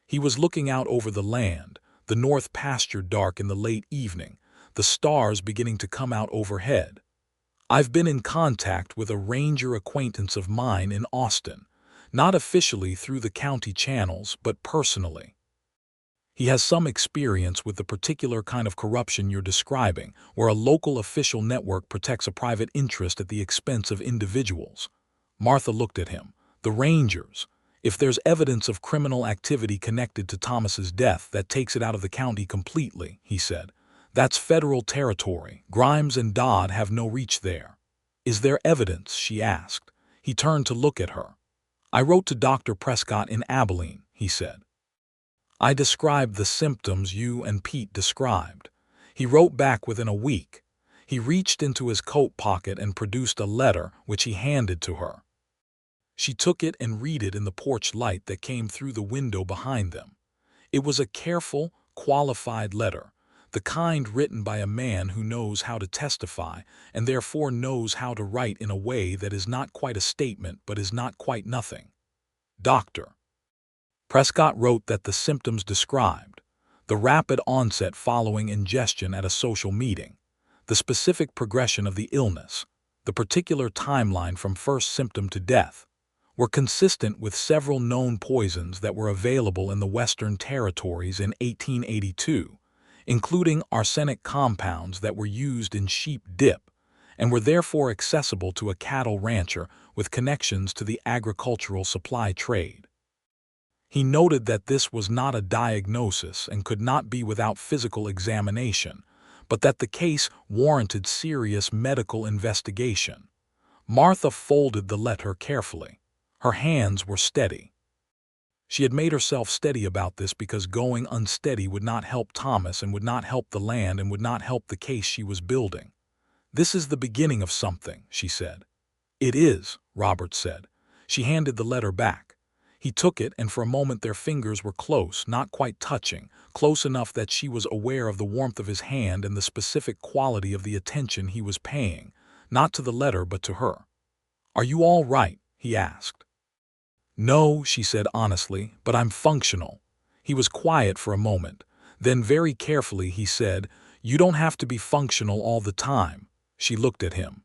He was looking out over the land, the north pasture dark in the late evening, the stars beginning to come out overhead. I've been in contact with a ranger acquaintance of mine in Austin, not officially through the county channels, but personally. He has some experience with the particular kind of corruption you're describing, where a local official network protects a private interest at the expense of individuals. Martha looked at him. The Rangers. If there's evidence of criminal activity connected to Thomas's death, that takes it out of the county completely, he said. That's federal territory. Grimes and Dodd have no reach there. Is there evidence? She asked. He turned to look at her. I wrote to Dr. Prescott in Abilene, he said. I described the symptoms you and Pete described. He wrote back within a week. He reached into his coat pocket and produced a letter, which he handed to her. She took it and read it in the porch light that came through the window behind them. It was a careful, qualified letter, the kind written by a man who knows how to testify and therefore knows how to write in a way that is not quite a statement but is not quite nothing. Dr. Prescott wrote that the symptoms described, the rapid onset following ingestion at a social meeting, the specific progression of the illness, the particular timeline from first symptom to death, were consistent with several known poisons that were available in the Western Territories in 1882, including arsenic compounds that were used in sheep dip and were therefore accessible to a cattle rancher with connections to the agricultural supply trade. He noted that this was not a diagnosis and could not be without physical examination, but that the case warranted serious medical investigation. Martha folded the letter carefully. Her hands were steady. She had made herself steady about this because going unsteady would not help Thomas and would not help the land and would not help the case she was building. This is the beginning of something, she said. It is, Robert said. She handed the letter back. He took it, and for a moment their fingers were close, not quite touching, close enough that she was aware of the warmth of his hand and the specific quality of the attention he was paying, not to the letter but to her. Are you all right? He asked. No, she said honestly, but I'm functional. He was quiet for a moment. Then very carefully he said, You don't have to be functional all the time. She looked at him.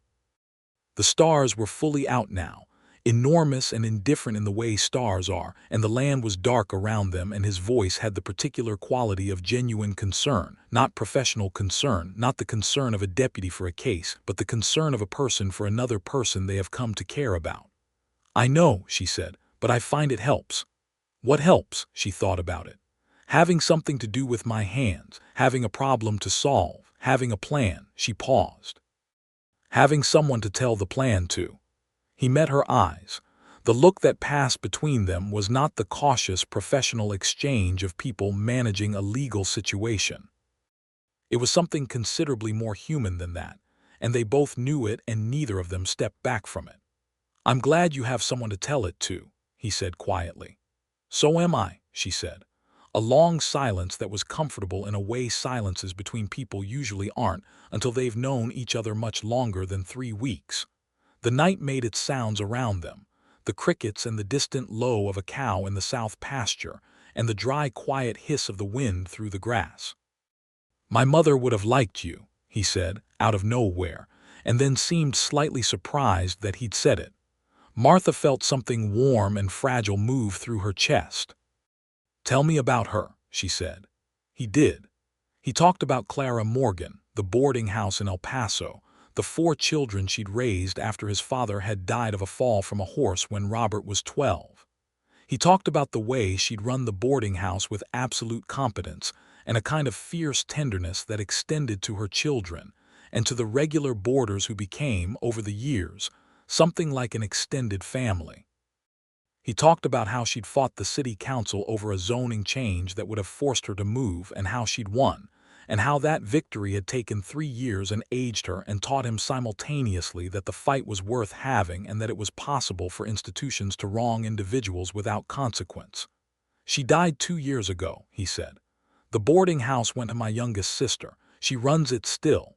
The stars were fully out now, enormous and indifferent in the way stars are, and the land was dark around them, and his voice had the particular quality of genuine concern, not professional concern, not the concern of a deputy for a case, but the concern of a person for another person they have come to care about. I know, she said, but I find it helps. What helps? She thought about it. Having something to do with my hands, having a problem to solve, having a plan. She paused. Having someone to tell the plan to. He met her eyes. The look that passed between them was not the cautious professional exchange of people managing a legal situation. It was something considerably more human than that, and they both knew it and neither of them stepped back from it. "I'm glad you have someone to tell it to," he said quietly. "So am I," she said. A long silence that was comfortable in a way silences between people usually aren't until they've known each other much longer than 3 weeks. The night made its sounds around them, the crickets and the distant low of a cow in the south pasture, and the dry quiet hiss of the wind through the grass. "My mother would have liked you," he said, out of nowhere, and then seemed slightly surprised that he'd said it. Martha felt something warm and fragile move through her chest. "Tell me about her," she said. He did. He talked about Clara Morgan, the boarding house in El Paso, the 4 children she'd raised after his father had died of a fall from a horse when Robert was 12. He talked about the way she'd run the boarding house with absolute competence and a kind of fierce tenderness that extended to her children and to the regular boarders who became, over the years, something like an extended family. He talked about how she'd fought the city council over a zoning change that would have forced her to move and how she'd won, and how that victory had taken 3 years and aged her and taught him simultaneously that the fight was worth having and that it was possible for institutions to wrong individuals without consequence. "She died 2 years ago," he said. "The boarding house went to my youngest sister. She runs it still."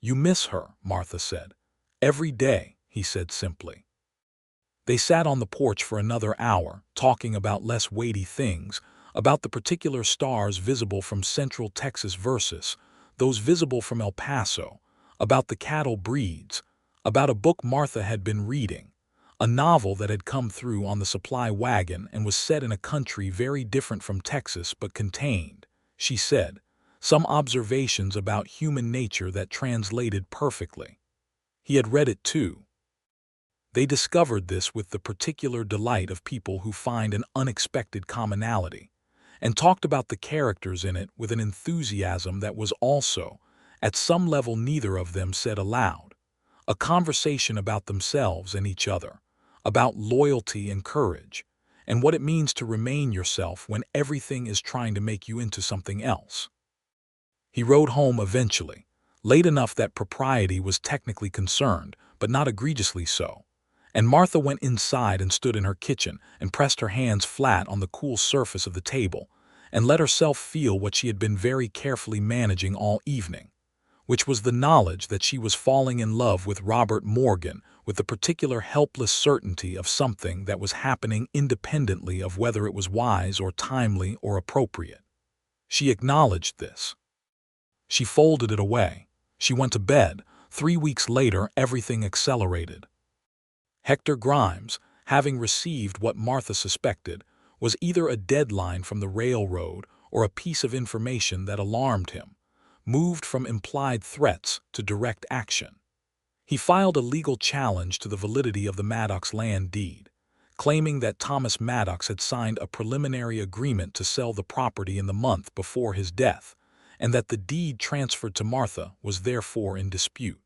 "You miss her," Martha said. "Every day," he said simply. They sat on the porch for another hour, talking about less weighty things, about the particular stars visible from Central Texas versus those visible from El Paso, about the cattle breeds, about a book Martha had been reading, a novel that had come through on the supply wagon and was set in a country very different from Texas but contained, she said, some observations about human nature that translated perfectly. He had read it too. They discovered this with the particular delight of people who find an unexpected commonality, and talked about the characters in it with an enthusiasm that was also, at some level neither of them said aloud, a conversation about themselves and each other, about loyalty and courage, and what it means to remain yourself when everything is trying to make you into something else. He rode home eventually, late enough that propriety was technically concerned, but not egregiously so. And Martha went inside and stood in her kitchen and pressed her hands flat on the cool surface of the table and let herself feel what she had been very carefully managing all evening, which was the knowledge that she was falling in love with Robert Morgan with the particular helpless certainty of something that was happening independently of whether it was wise or timely or appropriate. She acknowledged this. She folded it away. She went to bed. 3 weeks later, everything accelerated. Hector Grimes, having received what Martha suspected, was either a deadline from the railroad or a piece of information that alarmed him, moved from implied threats to direct action. He filed a legal challenge to the validity of the Maddox land deed, claiming that Thomas Maddox had signed a preliminary agreement to sell the property in the month before his death, and that the deed transferred to Martha was therefore in dispute.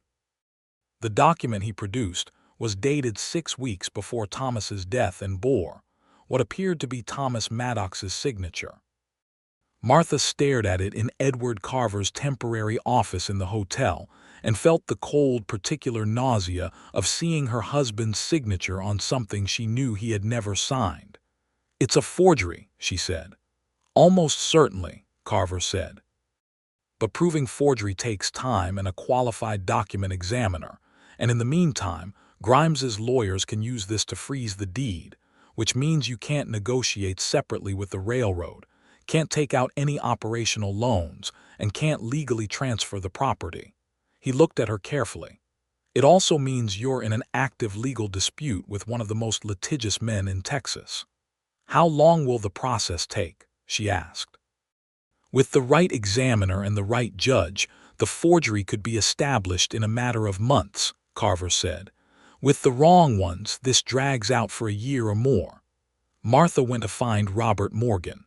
The document he produced was dated 6 weeks before Thomas's death and bore what appeared to be Thomas Maddox's signature. Martha stared at it in Edward Carver's temporary office in the hotel and felt the cold, particular nausea of seeing her husband's signature on something she knew he had never signed. "It's a forgery," she said. "Almost certainly," Carver said. "But proving forgery takes time and a qualified document examiner, and in the meantime, Grimes's lawyers can use this to freeze the deed, which means you can't negotiate separately with the railroad, can't take out any operational loans, and can't legally transfer the property." He looked at her carefully. "It also means you're in an active legal dispute with one of the most litigious men in Texas." "How long will the process take?" she asked. "With the right examiner and the right judge, the forgery could be established in a matter of months," Carver said. "With the wrong ones, this drags out for a year or more." Martha went to find Robert Morgan.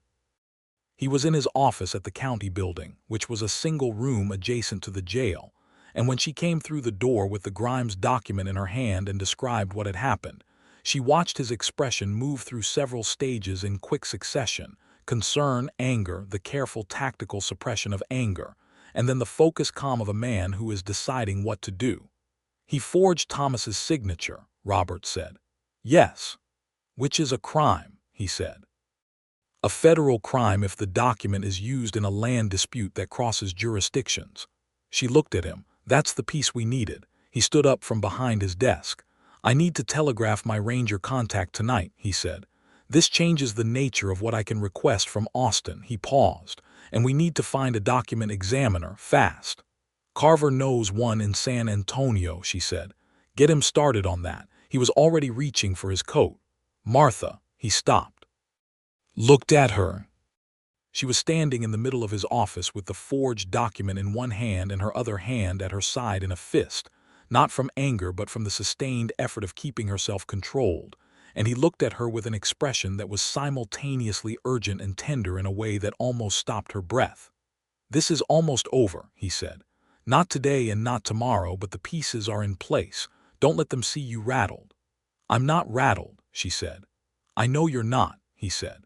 He was in his office at the county building, which was a single room adjacent to the jail, and when she came through the door with the Grimes document in her hand and described what had happened, she watched his expression move through several stages in quick succession: concern, anger, the careful tactical suppression of anger, and then the focused calm of a man who is deciding what to do. "He forged Thomas's signature," Robert said. "Yes." "Which is a crime," he said. "A federal crime if the document is used in a land dispute that crosses jurisdictions." She looked at him. "That's the piece we needed." He stood up from behind his desk. "I need to telegraph my ranger contact tonight," he said. "This changes the nature of what I can request from Austin." He paused. "And we need to find a document examiner, fast." "Carver knows one in San Antonio," she said. "Get him started on that." He was already reaching for his coat. "Martha," he stopped. Looked at her. She was standing in the middle of his office with the forged document in one hand and her other hand at her side in a fist, not from anger but from the sustained effort of keeping herself controlled, and he looked at her with an expression that was simultaneously urgent and tender in a way that almost stopped her breath. "This is almost over," he said. "Not today and not tomorrow, but the pieces are in place. Don't let them see you rattled." "I'm not rattled," she said. "I know you're not," he said.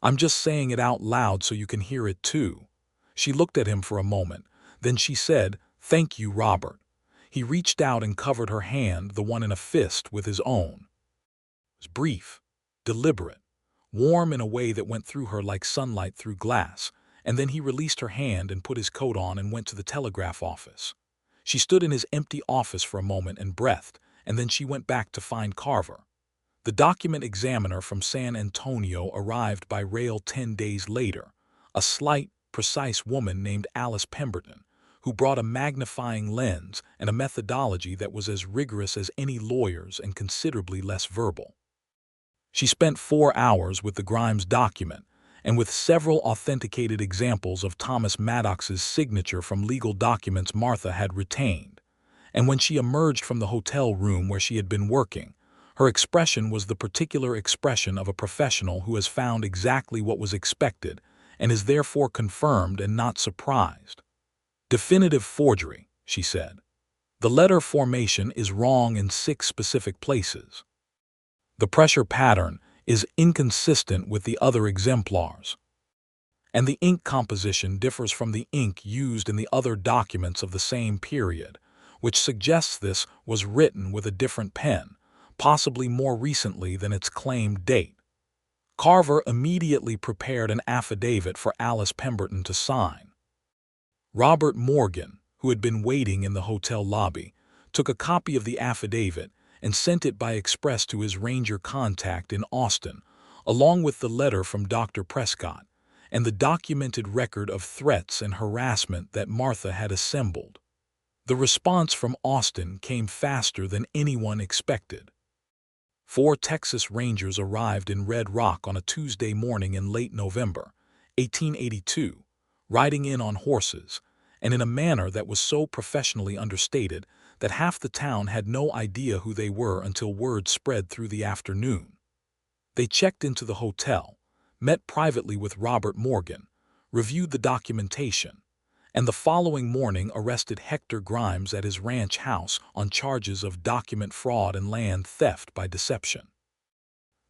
"I'm just saying it out loud so you can hear it too." She looked at him for a moment. Then she said, "Thank you, Robert." He reached out and covered her hand, the one in a fist, with his own. It was brief, deliberate, warm in a way that went through her like sunlight through glass, and then he released her hand and put his coat on and went to the telegraph office. She stood in his empty office for a moment and breathed, and then she went back to find Carver. The document examiner from San Antonio arrived by rail 10 days later, a slight, precise woman named Alice Pemberton, who brought a magnifying lens and a methodology that was as rigorous as any lawyer's and considerably less verbal. She spent 4 hours with the Grimes document and with several authenticated examples of Thomas Maddox's signature from legal documents Martha had retained. And when she emerged from the hotel room where she had been working, her expression was the particular expression of a professional who has found exactly what was expected and is therefore confirmed and not surprised. "Definitive forgery," she said. "The letter formation is wrong in 6 specific places. The pressure pattern is inconsistent with the other exemplars. And the ink composition differs from the ink used in the other documents of the same period, which suggests this was written with a different pen, possibly more recently than its claimed date." Carver immediately prepared an affidavit for Alice Pemberton to sign. Robert Morgan, who had been waiting in the hotel lobby, took a copy of the affidavit and sent it by express to his ranger contact in Austin, along with the letter from Dr. Prescott and the documented record of threats and harassment that Martha had assembled. The response from Austin came faster than anyone expected. 4 Texas Rangers arrived in Red Rock on a Tuesday morning in late November, 1882, riding in on horses, and in a manner that was so professionally understated that half the town had no idea who they were until word spread through the afternoon. They checked into the hotel, met privately with Robert Morgan, reviewed the documentation, and the following morning arrested Hector Grimes at his ranch house on charges of document fraud and land theft by deception.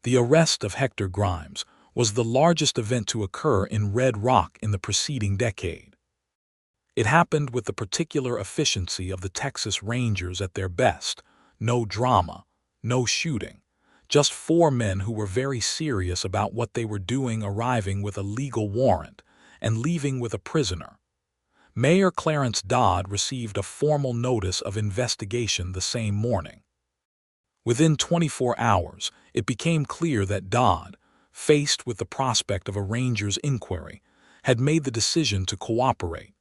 The arrest of Hector Grimes was the largest event to occur in Red Rock in the preceding decade. It happened with the particular efficiency of the Texas Rangers at their best: no drama, no shooting, just 4 men who were very serious about what they were doing, arriving with a legal warrant and leaving with a prisoner. Mayor Clarence Dodd received a formal notice of investigation the same morning. Within 24 hours, it became clear that Dodd, faced with the prospect of a Rangers inquiry, had made the decision to cooperate,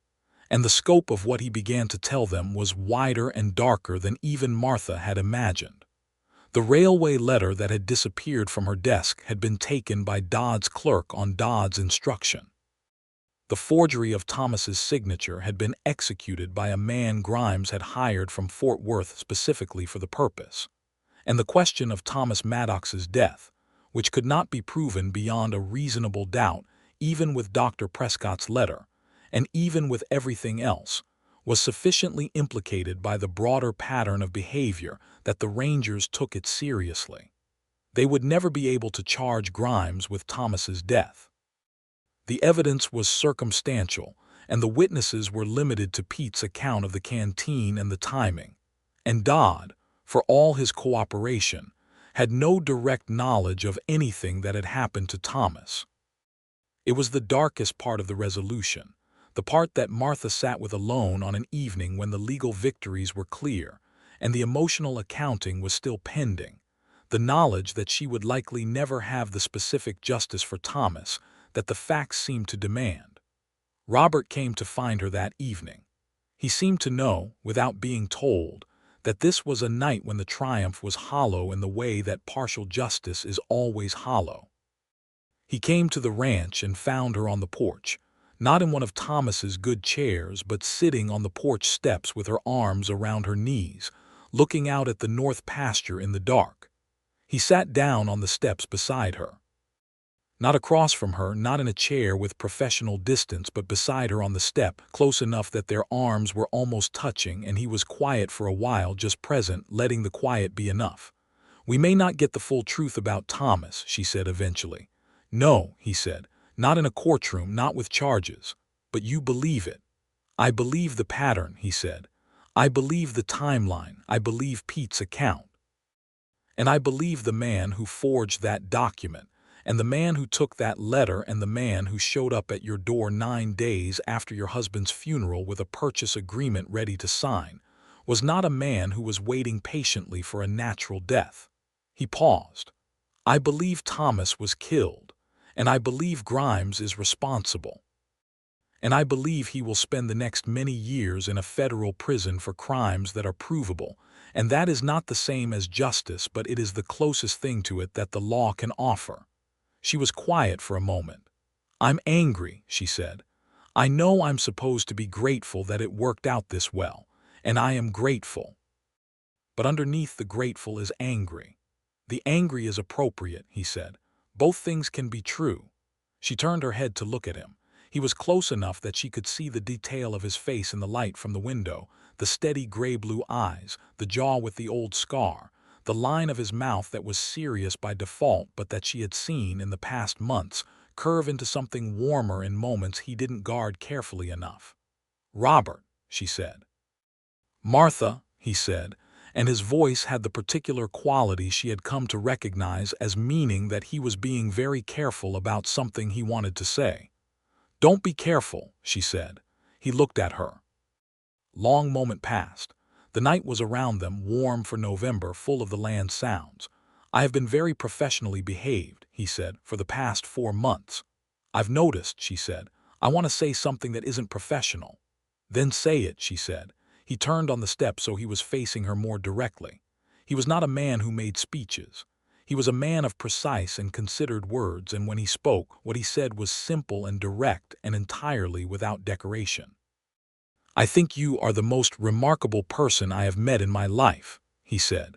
and the scope of what he began to tell them was wider and darker than even Martha had imagined. The railway letter that had disappeared from her desk had been taken by Dodd's clerk on Dodd's instruction. The forgery of Thomas's signature had been executed by a man Grimes had hired from Fort Worth specifically for the purpose, and the question of Thomas Maddox's death, which could not be proven beyond a reasonable doubt even with Dr. Prescott's letter, and even with everything else, was sufficiently implicated by the broader pattern of behavior that the Rangers took it seriously. They would never be able to charge Grimes with Thomas's death. The evidence was circumstantial, and the witnesses were limited to Pete's account of the canteen and the timing. And Dodd, for all his cooperation, had no direct knowledge of anything that had happened to Thomas. It was the darkest part of the resolution, the part that Martha sat with alone on an evening when the legal victories were clear and the emotional accounting was still pending, the knowledge that she would likely never have the specific justice for Thomas that the facts seemed to demand. Robert came to find her that evening. He seemed to know, without being told, that this was a night when the triumph was hollow in the way that partial justice is always hollow. He came to the ranch and found her on the porch, not in one of Thomas's good chairs, but sitting on the porch steps with her arms around her knees, looking out at the north pasture in the dark. He sat down on the steps beside her. Not across from her, not in a chair with professional distance, but beside her on the step, close enough that their arms were almost touching, and he was quiet for a while, just present, letting the quiet be enough. "We may not get the full truth about Thomas," she said eventually. "No," he said, "not in a courtroom, not with charges. But you believe it." "I believe the pattern," he said. "I believe the timeline. I believe Pete's account. And I believe the man who forged that document, and the man who took that letter, and the man who showed up at your door 9 days after your husband's funeral with a purchase agreement ready to sign, was not a man who was waiting patiently for a natural death." He paused. "I believe Thomas was killed, and I believe Grimes is responsible. And I believe he will spend the next many years in a federal prison for crimes that are provable, and that is not the same as justice, but it is the closest thing to it that the law can offer." She was quiet for a moment. "I'm angry," she said. "I know I'm supposed to be grateful that it worked out this well, and I am grateful. But underneath the grateful is angry." "The angry is appropriate," he said. "Both things can be true." She turned her head to look at him. He was close enough that she could see the detail of his face in the light from the window, the steady gray-blue eyes, the jaw with the old scar, the line of his mouth that was serious by default but that she had seen in the past months curve into something warmer in moments he didn't guard carefully enough. "Robert," she said. "Martha," he said, and his voice had the particular quality she had come to recognize as meaning that he was being very careful about something he wanted to say. "Don't be careful," she said. He looked at her. Long moment passed. The night was around them, warm for November, full of the land sounds. "I have been very professionally behaved," he said, "for the past 4 months. I've noticed," she said. "I want to say something that isn't professional." "Then say it," she said. He turned on the step so he was facing her more directly. He was not a man who made speeches. He was a man of precise and considered words, and when he spoke, what he said was simple and direct and entirely without decoration. "I think you are the most remarkable person I have met in my life," he said.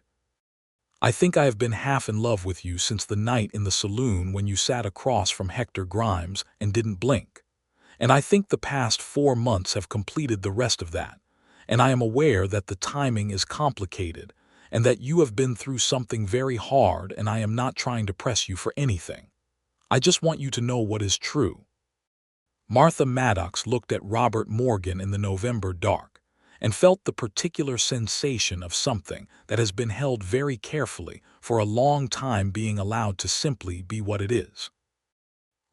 "I think I have been half in love with you since the night in the saloon when you sat across from Hector Grimes and didn't blink. And I think the past 4 months have completed the rest of that. And I am aware that the timing is complicated and that you have been through something very hard, and I am not trying to press you for anything. I just want you to know what is true." Martha Maddox looked at Robert Morgan in the November dark and felt the particular sensation of something that has been held very carefully for a long time being allowed to simply be what it is.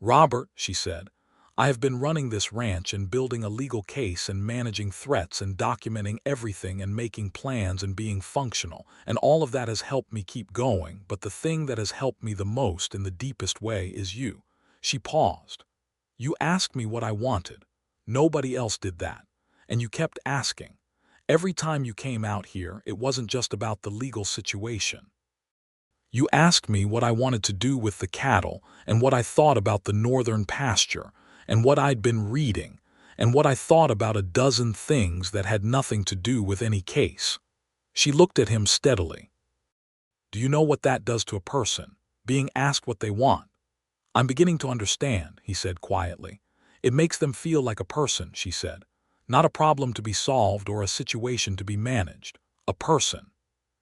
"Robert," she said, "I have been running this ranch and building a legal case and managing threats and documenting everything and making plans and being functional, and all of that has helped me keep going, but the thing that has helped me the most in the deepest way is you." She paused. "You asked me what I wanted. Nobody else did that. And you kept asking. Every time you came out here, it wasn't just about the legal situation. You asked me what I wanted to do with the cattle and what I thought about the northern pasture and what I'd been reading and what I thought about a dozen things that had nothing to do with any case." She looked at him steadily. "Do you know what that does to a person, being asked what they want?" "I'm beginning to understand," he said quietly. "It makes them feel like a person," she said. Not a problem to be solved or a situation to be managed. A person.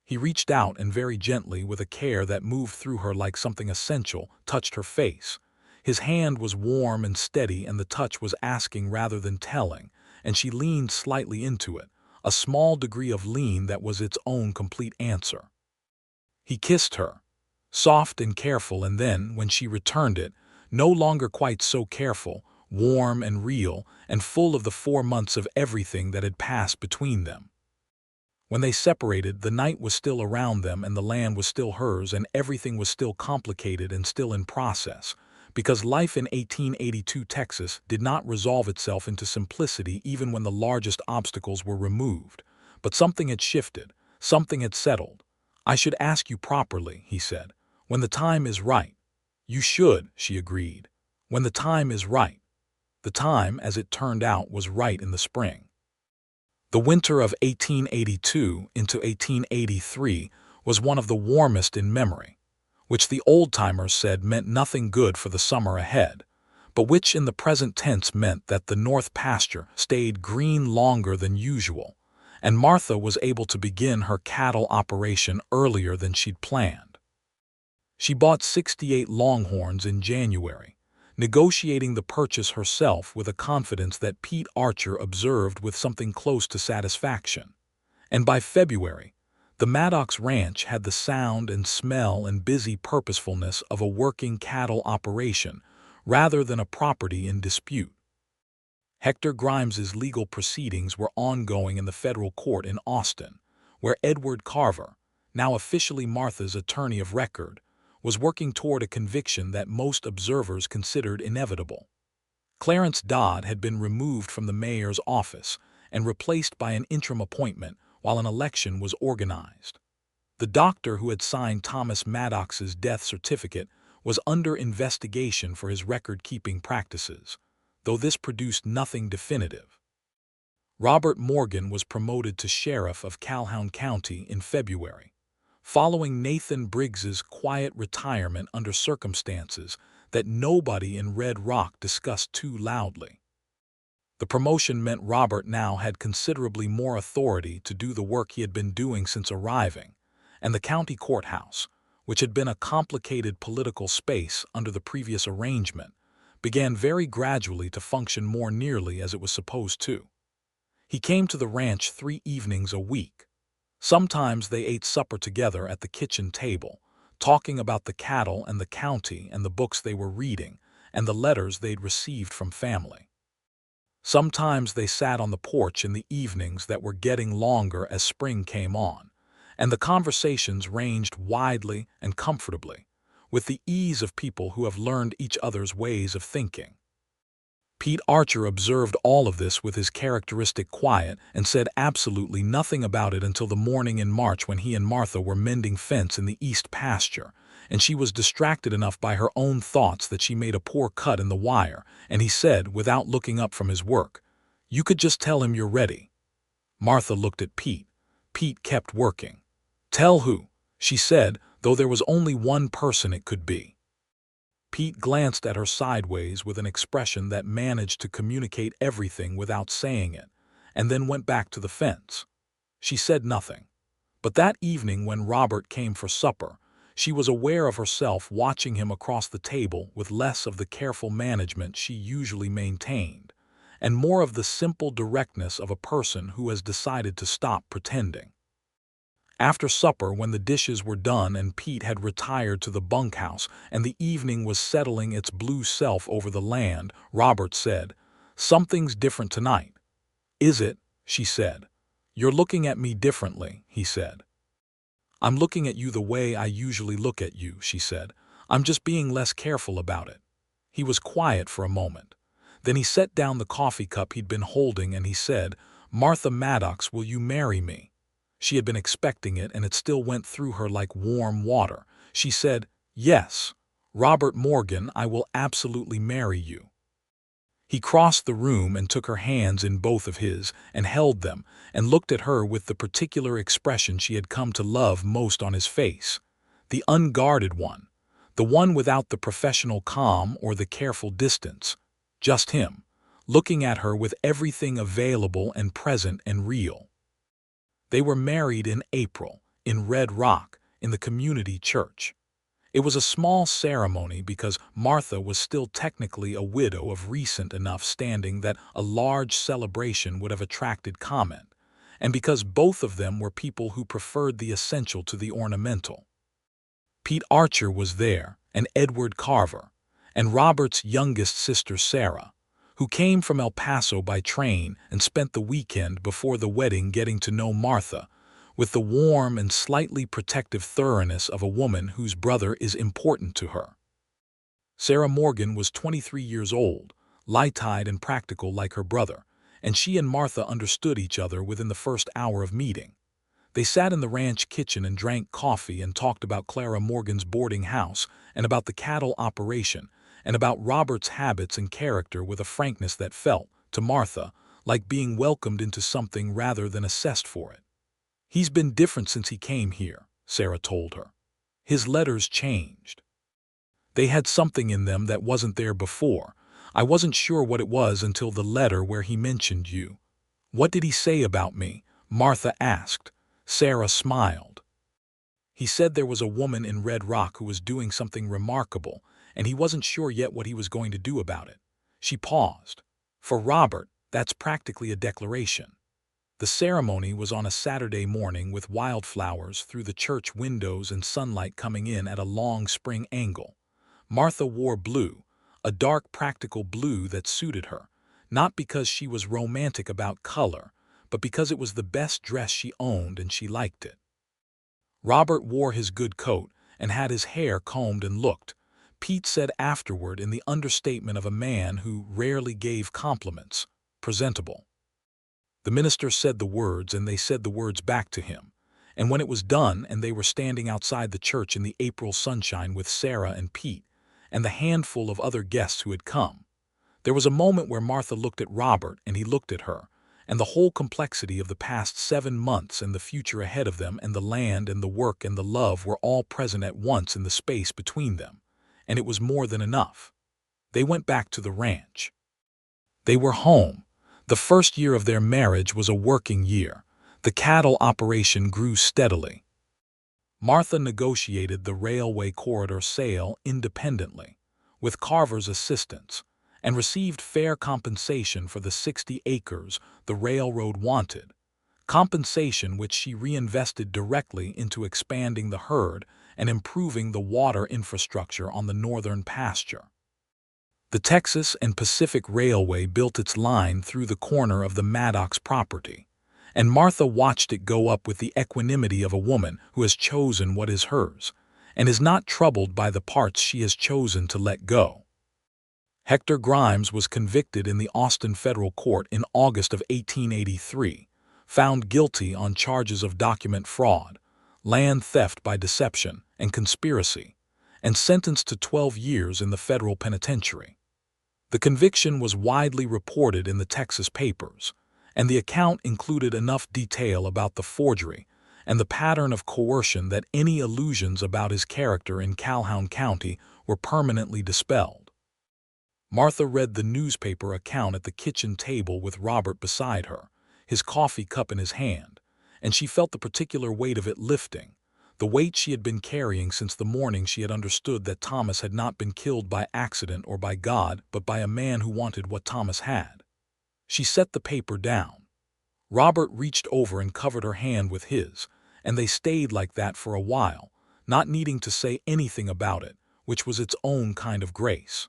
He reached out and very gently, with a care that moved through her like something essential, touched her face. His hand was warm and steady, and the touch was asking rather than telling, and she leaned slightly into it, a small degree of lean that was its own complete answer. He kissed her, soft and careful, and then, when she returned it, no longer quite so careful, warm and real, and full of the 4 months of everything that had passed between them. When they separated, the night was still around them and the land was still hers and everything was still complicated and still in process, because life in 1882 Texas did not resolve itself into simplicity even when the largest obstacles were removed. But something had shifted, something had settled. "I should ask you properly," he said, "when the time is right." "You should," she agreed. "When the time is right." The time, as it turned out, was right in the spring. The winter of 1882 into 1883 was one of the warmest in memory, which the old-timers said meant nothing good for the summer ahead, but which in the present tense meant that the north pasture stayed green longer than usual, and Martha was able to begin her cattle operation earlier than she'd planned. She bought 68 Longhorns in January, negotiating the purchase herself with a confidence that Pete Archer observed with something close to satisfaction. And by February, the Maddox Ranch had the sound and smell and busy purposefulness of a working cattle operation rather than a property in dispute. Hector Grimes's legal proceedings were ongoing in the federal court in Austin, where Edward Carver, now officially Martha's attorney of record, was working toward a conviction that most observers considered inevitable. Clarence Dodd had been removed from the mayor's office and replaced by an interim appointment while an election was organized. The doctor who had signed Thomas Maddox's death certificate was under investigation for his record-keeping practices, though this produced nothing definitive. Robert Morgan was promoted to sheriff of Calhoun County in February, following Nathan Briggs's quiet retirement under circumstances that nobody in Red Rock discussed too loudly. The promotion meant Robert now had considerably more authority to do the work he had been doing since arriving, and the county courthouse, which had been a complicated political space under the previous arrangement, began very gradually to function more nearly as it was supposed to. He came to the ranch 3 evenings a week. Sometimes they ate supper together at the kitchen table, talking about the cattle and the county and the books they were reading and the letters they'd received from family. Sometimes they sat on the porch in the evenings that were getting longer as spring came on, and the conversations ranged widely and comfortably, with the ease of people who have learned each other's ways of thinking. Pete Archer observed all of this with his characteristic quiet and said absolutely nothing about it until the morning in March when he and Martha were mending fence in the east pasture, and she was distracted enough by her own thoughts that she made a poor cut in the wire, and he said, without looking up from his work, "You could just tell him you're ready." Martha looked at Pete. Pete kept working. "Tell who?" she said, though there was only one person it could be. Pete glanced at her sideways with an expression that managed to communicate everything without saying it, and then went back to the fence. She said nothing. But that evening when Robert came for supper, she was aware of herself watching him across the table with less of the careful management she usually maintained, and more of the simple directness of a person who has decided to stop pretending. After supper, when the dishes were done and Pete had retired to the bunkhouse and the evening was settling its blue self over the land, Robert said, "Something's different tonight." "Is it?" she said. "You're looking at me differently," he said. "I'm looking at you the way I usually look at you," she said. "I'm just being less careful about it." He was quiet for a moment. Then he set down the coffee cup he'd been holding and he said, "Martha Maddox, will you marry me?" She had been expecting it, and it still went through her like warm water. She said, "Yes, Robert Morgan, I will absolutely marry you." He crossed the room and took her hands in both of his and held them and looked at her with the particular expression she had come to love most on his face, the unguarded one, the one without the professional calm or the careful distance, just him, looking at her with everything available and present and real. They were married in April, in Red Rock, in the community church. It was a small ceremony because Martha was still technically a widow of recent enough standing that a large celebration would have attracted comment, and because both of them were people who preferred the essential to the ornamental. Pete Archer was there, and Edward Carver, and Robert's youngest sister Sarah, who came from El Paso by train and spent the weekend before the wedding getting to know Martha, with the warm and slightly protective thoroughness of a woman whose brother is important to her. Sarah Morgan was 23 years old, light-eyed and practical like her brother, and she and Martha understood each other within the first hour of meeting. They sat in the ranch kitchen and drank coffee and talked about Clara Morgan's boarding house and about the cattle operation and about Robert's habits and character with a frankness that felt, to Martha, like being welcomed into something rather than assessed for it. "He's been different since he came here," Sarah told her. "His letters changed. They had something in them that wasn't there before. I wasn't sure what it was until the letter where he mentioned you." "What did he say about me?" Martha asked. Sarah smiled. "He said there was a woman in Red Rock who was doing something remarkable, and he wasn't sure yet what he was going to do about it." She paused. "For Robert, that's practically a declaration." The ceremony was on a Saturday morning with wildflowers through the church windows and sunlight coming in at a long spring angle. Martha wore blue, a dark practical blue that suited her, not because she was romantic about color, but because it was the best dress she owned and she liked it. Robert wore his good coat and had his hair combed and looked, Pete said afterward in the understatement of a man who rarely gave compliments, presentable. The minister said the words and they said the words back to him, and when it was done and they were standing outside the church in the April sunshine with Sarah and Pete and the handful of other guests who had come, there was a moment where Martha looked at Robert and he looked at her, and the whole complexity of the past 7 months and the future ahead of them and the land and the work and the love were all present at once in the space between them, and it was more than enough. They went back to the ranch. They were home. The first year of their marriage was a working year. The cattle operation grew steadily. Martha negotiated the railway corridor sale independently, with Carver's assistance, and received fair compensation for the 60 acres the railroad wanted, compensation which she reinvested directly into expanding the herd and improving the water infrastructure on the northern pasture. The Texas and Pacific Railway built its line through the corner of the Maddox property, and Martha watched it go up with the equanimity of a woman who has chosen what is hers and is not troubled by the parts she has chosen to let go. Hector Grimes was convicted in the Austin Federal Court in August of 1883, found guilty on charges of document fraud, land theft by deception, and conspiracy, and sentenced to 12 years in the federal penitentiary. The conviction was widely reported in the Texas papers, and the account included enough detail about the forgery and the pattern of coercion that any illusions about his character in Calhoun County were permanently dispelled. Martha read the newspaper account at the kitchen table with Robert beside her, his coffee cup in his hand, and she felt the particular weight of it lifting, the weight she had been carrying since the morning she had understood that Thomas had not been killed by accident or by God, but by a man who wanted what Thomas had. She set the paper down. Robert reached over and covered her hand with his, and they stayed like that for a while, not needing to say anything about it, which was its own kind of grace.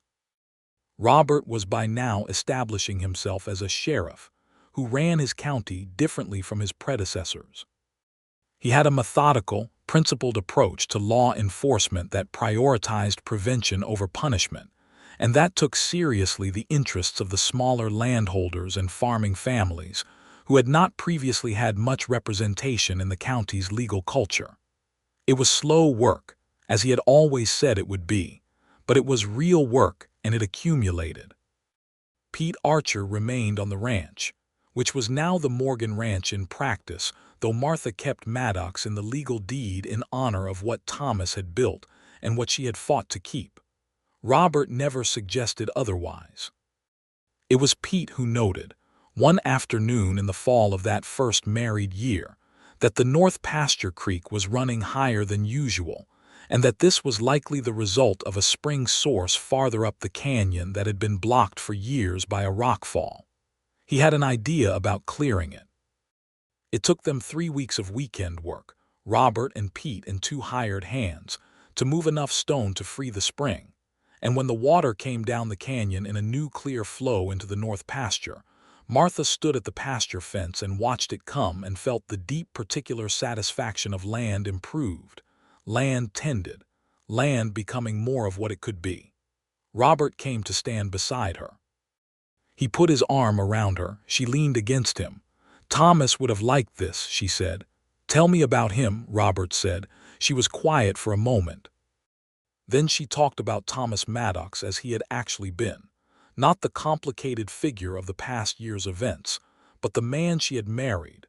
Robert was by now establishing himself as a sheriff who ran his county differently from his predecessors. He had a methodical, principled approach to law enforcement that prioritized prevention over punishment, and that took seriously the interests of the smaller landholders and farming families who had not previously had much representation in the county's legal culture. It was slow work, as he had always said it would be, but it was real work and it accumulated. Pete Archer remained on the ranch, which was now the Morgan Ranch in practice, though Martha kept Maddox in the legal deed in honor of what Thomas had built and what she had fought to keep. Robert never suggested otherwise. It was Pete who noted, one afternoon in the fall of that first married year, that the North Pasture Creek was running higher than usual, and that this was likely the result of a spring source farther up the canyon that had been blocked for years by a rockfall. He had an idea about clearing it. It took them 3 weeks of weekend work, Robert and Pete and 2 hired hands, to move enough stone to free the spring. And when the water came down the canyon in a new clear flow into the north pasture, Martha stood at the pasture fence and watched it come and felt the deep particular satisfaction of land improved, land tended, land becoming more of what it could be. Robert came to stand beside her. He put his arm around her. She leaned against him. "Thomas would have liked this," she said. "Tell me about him," Robert said. She was quiet for a moment. Then she talked about Thomas Maddox as he had actually been. Not the complicated figure of the past year's events, but the man she had married.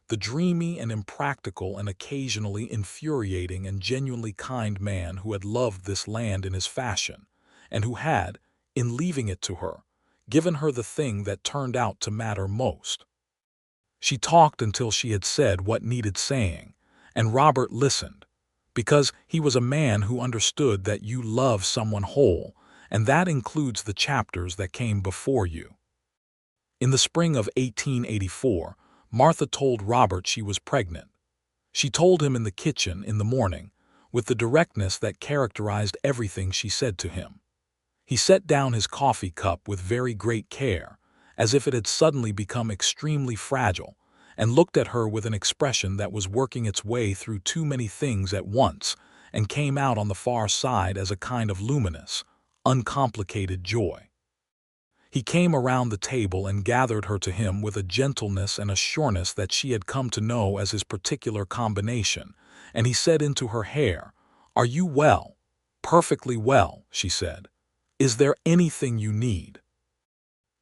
The dreamy and impractical and occasionally infuriating and genuinely kind man who had loved this land in his fashion, and who had, in leaving it to her, given her the thing that turned out to matter most. She talked until she had said what needed saying, and Robert listened, because he was a man who understood that you love someone whole, and that includes the chapters that came before you. In the spring of 1884, Martha told Robert she was pregnant. She told him in the kitchen in the morning, with the directness that characterized everything she said to him. He set down his coffee cup with very great care, as if it had suddenly become extremely fragile, and looked at her with an expression that was working its way through too many things at once and came out on the far side as a kind of luminous, uncomplicated joy. He came around the table and gathered her to him with a gentleness and a sureness that she had come to know as his particular combination, and he said into her hair, "Are you well?" "Perfectly well," she said. "Is there anything you need?"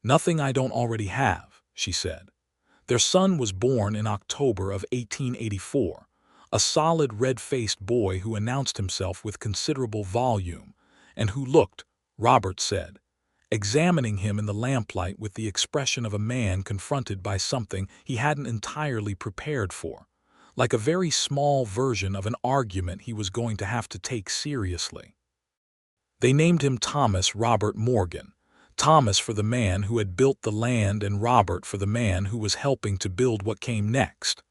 "Nothing I don't already have," she said. Their son was born in October of 1884, a solid red-faced boy who announced himself with considerable volume, and who looked, Robert said, examining him in the lamplight with the expression of a man confronted by something he hadn't entirely prepared for, like a very small version of an argument he was going to have to take seriously. They named him Thomas Robert Morgan, Thomas for the man who had built the land and Robert for the man who was helping to build what came next.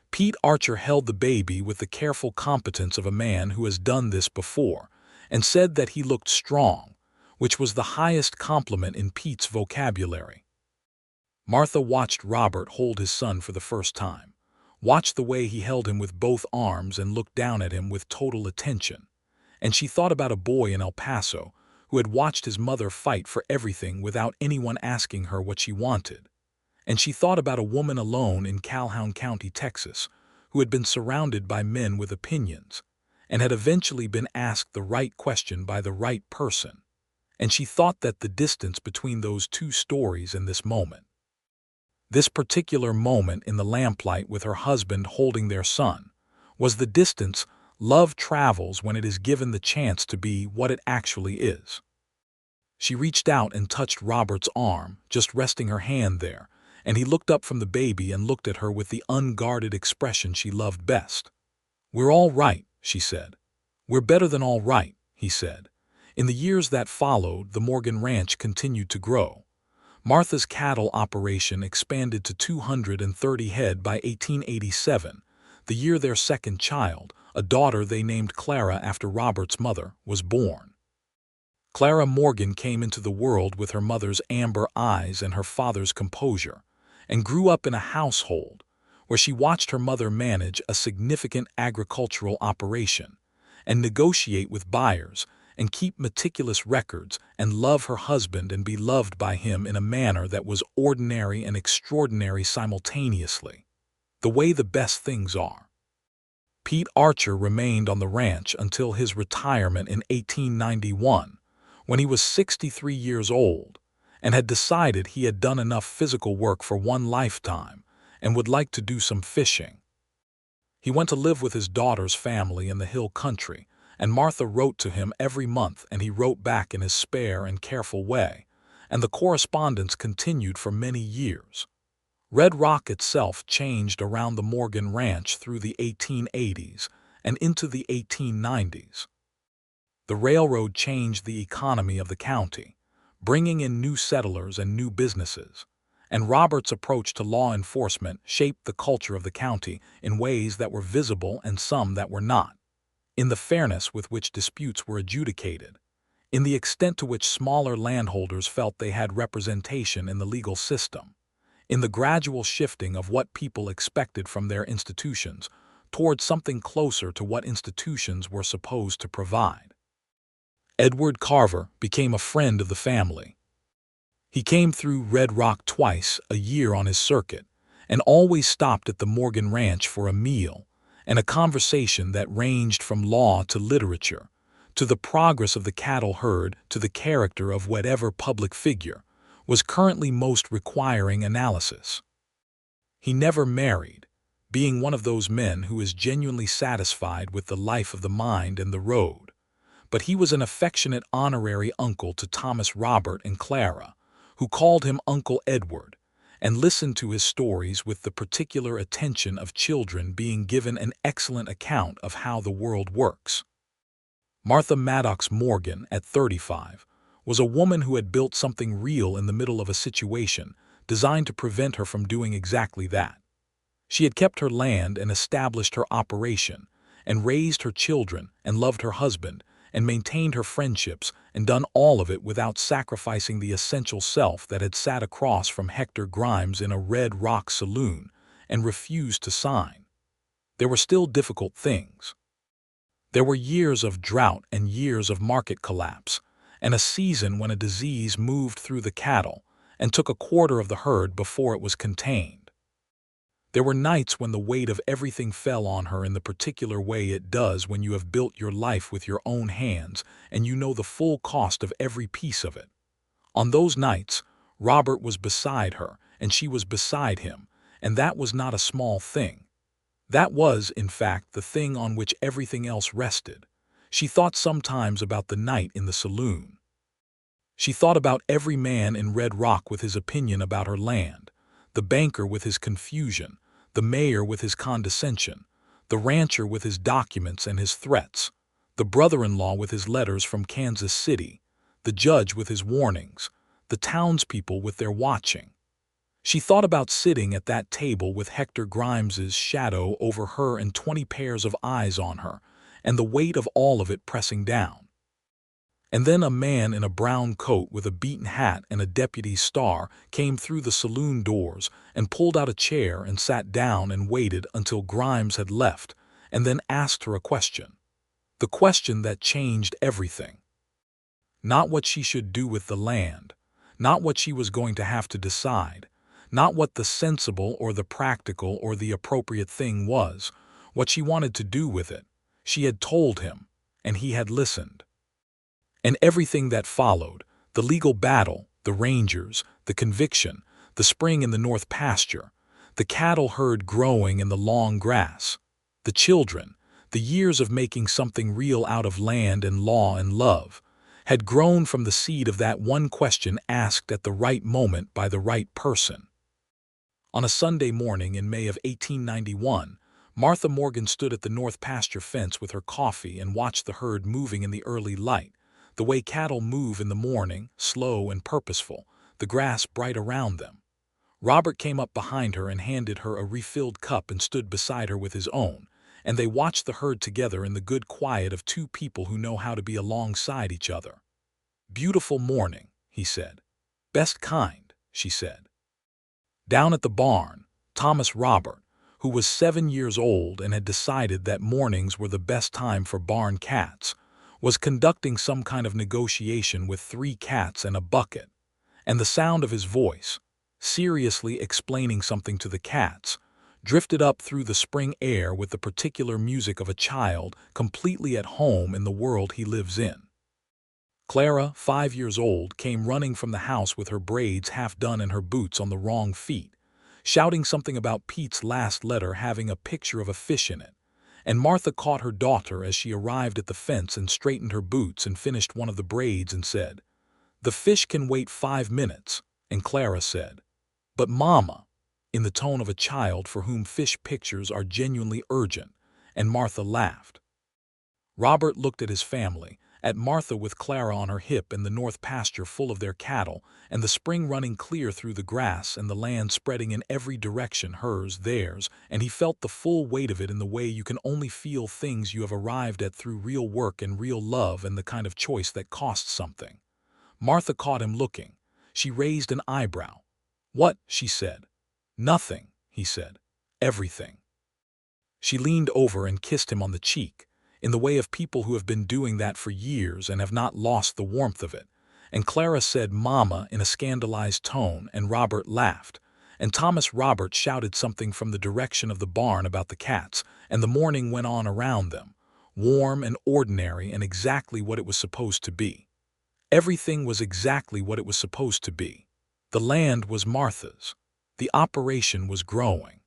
Pete Archer held the baby with the careful competence of a man who has done this before, and said that he looked strong, which was the highest compliment in Pete's vocabulary. Martha watched Robert hold his son for the first time, watched the way he held him with both arms and looked down at him with total attention, and she thought about a boy in El Paso who had watched his mother fight for everything without anyone asking her what she wanted. And she thought about a woman alone in Calhoun County, Texas, who had been surrounded by men with opinions, and had eventually been asked the right question by the right person. And she thought that the distance between those two stories in this moment, this particular moment in the lamplight with her husband holding their son, was the distance love travels when it is given the chance to be what it actually is. She reached out and touched Robert's arm, just resting her hand there, and he looked up from the baby and looked at her with the unguarded expression she loved best. "We're all right," she said. "We're better than all right," he said. In the years that followed, the Morgan Ranch continued to grow. Martha's cattle operation expanded to 230 head by 1887, the year their second child, a daughter they named Clara after Robert's mother, was born. Clara Morgan came into the world with her mother's amber eyes and her father's composure, and grew up in a household where she watched her mother manage a significant agricultural operation, and negotiate with buyers, and keep meticulous records, and love her husband and be loved by him in a manner that was ordinary and extraordinary simultaneously, the way the best things are. Pete Archer remained on the ranch until his retirement in 1891, when he was 63 years old, and had decided he had done enough physical work for one lifetime and would like to do some fishing. He went to live with his daughter's family in the hill country, and Martha wrote to him every month and he wrote back in his spare and careful way, and the correspondence continued for many years. Red Rock itself changed around the Morgan Ranch through the 1880s and into the 1890s. The railroad changed the economy of the county, bringing in new settlers and new businesses, and Robert's approach to law enforcement shaped the culture of the county in ways that were visible and some that were not, in the fairness with which disputes were adjudicated, in the extent to which smaller landholders felt they had representation in the legal system, in the gradual shifting of what people expected from their institutions towards something closer to what institutions were supposed to provide. Edward Carver became a friend of the family. He came through Red Rock twice a year on his circuit, and always stopped at the Morgan Ranch for a meal and a conversation that ranged from law to literature, to the progress of the cattle herd, to the character of whatever public figure was currently most requiring analysis. He never married, being one of those men who is genuinely satisfied with the life of the mind and the road, but he was an affectionate honorary uncle to Thomas Robert and Clara, who called him Uncle Edward, and listened to his stories with the particular attention of children being given an excellent account of how the world works. Martha Maddox Morgan, at 35, was a woman who had built something real in the middle of a situation designed to prevent her from doing exactly that. She had kept her land and established her operation, and raised her children and loved her husband, and maintained her friendships, and done all of it without sacrificing the essential self that had sat across from Hector Grimes in a Red Rock saloon and refused to sign. There were still difficult things. There were years of drought and years of market collapse, and a season when a disease moved through the cattle and took a quarter of the herd before it was contained. There were nights when the weight of everything fell on her in the particular way it does when you have built your life with your own hands and you know the full cost of every piece of it. On those nights, Robert was beside her and she was beside him, and that was not a small thing. That was, in fact, the thing on which everything else rested. She thought sometimes about the night in the saloon. She thought about every man in Red Rock with his opinion about her land, the banker with his confusion, the mayor with his condescension, the rancher with his documents and his threats, the brother-in-law with his letters from Kansas City, the judge with his warnings, the townspeople with their watching. She thought about sitting at that table with Hector Grimes's shadow over her and 20 pairs of eyes on her, and the weight of all of it pressing down. And then a man in a brown coat with a beaten hat and a deputy's star came through the saloon doors and pulled out a chair and sat down and waited until Grimes had left, and then asked her a question. The question that changed everything. Not what she should do with the land, not what she was going to have to decide, not what the sensible or the practical or the appropriate thing was, what she wanted to do with it. She had told him, and he had listened. And everything that followed, the legal battle, the rangers, the conviction, the spring in the north pasture, the cattle herd growing in the long grass, the children, the years of making something real out of land and law and love, had grown from the seed of that one question asked at the right moment by the right person. On a Sunday morning in May of 1891, Martha Morgan stood at the north pasture fence with her coffee and watched the herd moving in the early light, the way cattle move in the morning, slow and purposeful, the grass bright around them. Robert came up behind her and handed her a refilled cup and stood beside her with his own, and they watched the herd together in the good quiet of two people who know how to be alongside each other. "Beautiful morning," he said. "Best kind," she said. Down at the barn, Thomas Robert, who was 7 years old and had decided that mornings were the best time for barn cats, was conducting some kind of negotiation with 3 cats and a bucket, and the sound of his voice, seriously explaining something to the cats, drifted up through the spring air with the particular music of a child completely at home in the world he lives in. Clara, 5 years old, came running from the house with her braids half done and her boots on the wrong feet, shouting something about Pete's last letter having a picture of a fish in it, and Martha caught her daughter as she arrived at the fence and straightened her boots and finished one of the braids and said, "The fish can wait 5 minutes," and Clara said, "But Mama," in the tone of a child for whom fish pictures are genuinely urgent, and Martha laughed. Robert looked at his family, at Martha with Clara on her hip and the north pasture full of their cattle, and the spring running clear through the grass and the land spreading in every direction, hers, theirs, and he felt the full weight of it in the way you can only feel things you have arrived at through real work and real love and the kind of choice that costs something. Martha caught him looking. She raised an eyebrow. "What?" she said. "Nothing," he said. "Everything." She leaned over and kissed him on the cheek, in the way of people who have been doing that for years and have not lost the warmth of it. And Clara said "Mama" in a scandalized tone, and Robert laughed. And Thomas Robert shouted something from the direction of the barn about the cats, and the morning went on around them, warm and ordinary and exactly what it was supposed to be. Everything was exactly what it was supposed to be. The land was Martha's. The operation was growing.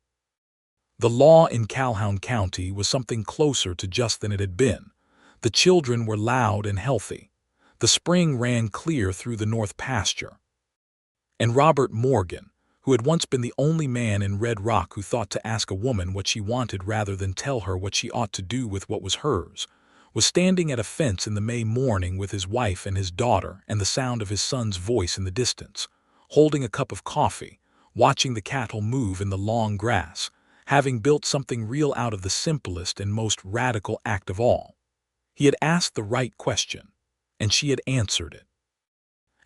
The law in Calhoun County was something closer to just than it had been. The children were loud and healthy. The spring ran clear through the north pasture. And Robert Morgan, who had once been the only man in Red Rock who thought to ask a woman what she wanted rather than tell her what she ought to do with what was hers, was standing at a fence in the May morning with his wife and his daughter and the sound of his son's voice in the distance, holding a cup of coffee, watching the cattle move in the long grass, having built something real out of the simplest and most radical act of all. He had asked the right question, and she had answered it.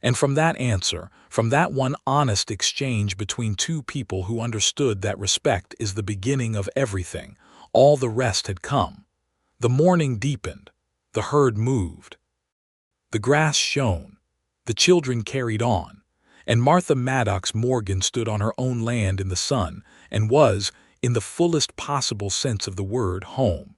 And from that answer, from that one honest exchange between two people who understood that respect is the beginning of everything, all the rest had come. The morning deepened. The herd moved. The grass shone. The children carried on. And Martha Maddox Morgan stood on her own land in the sun and was, in the fullest possible sense of the word, home.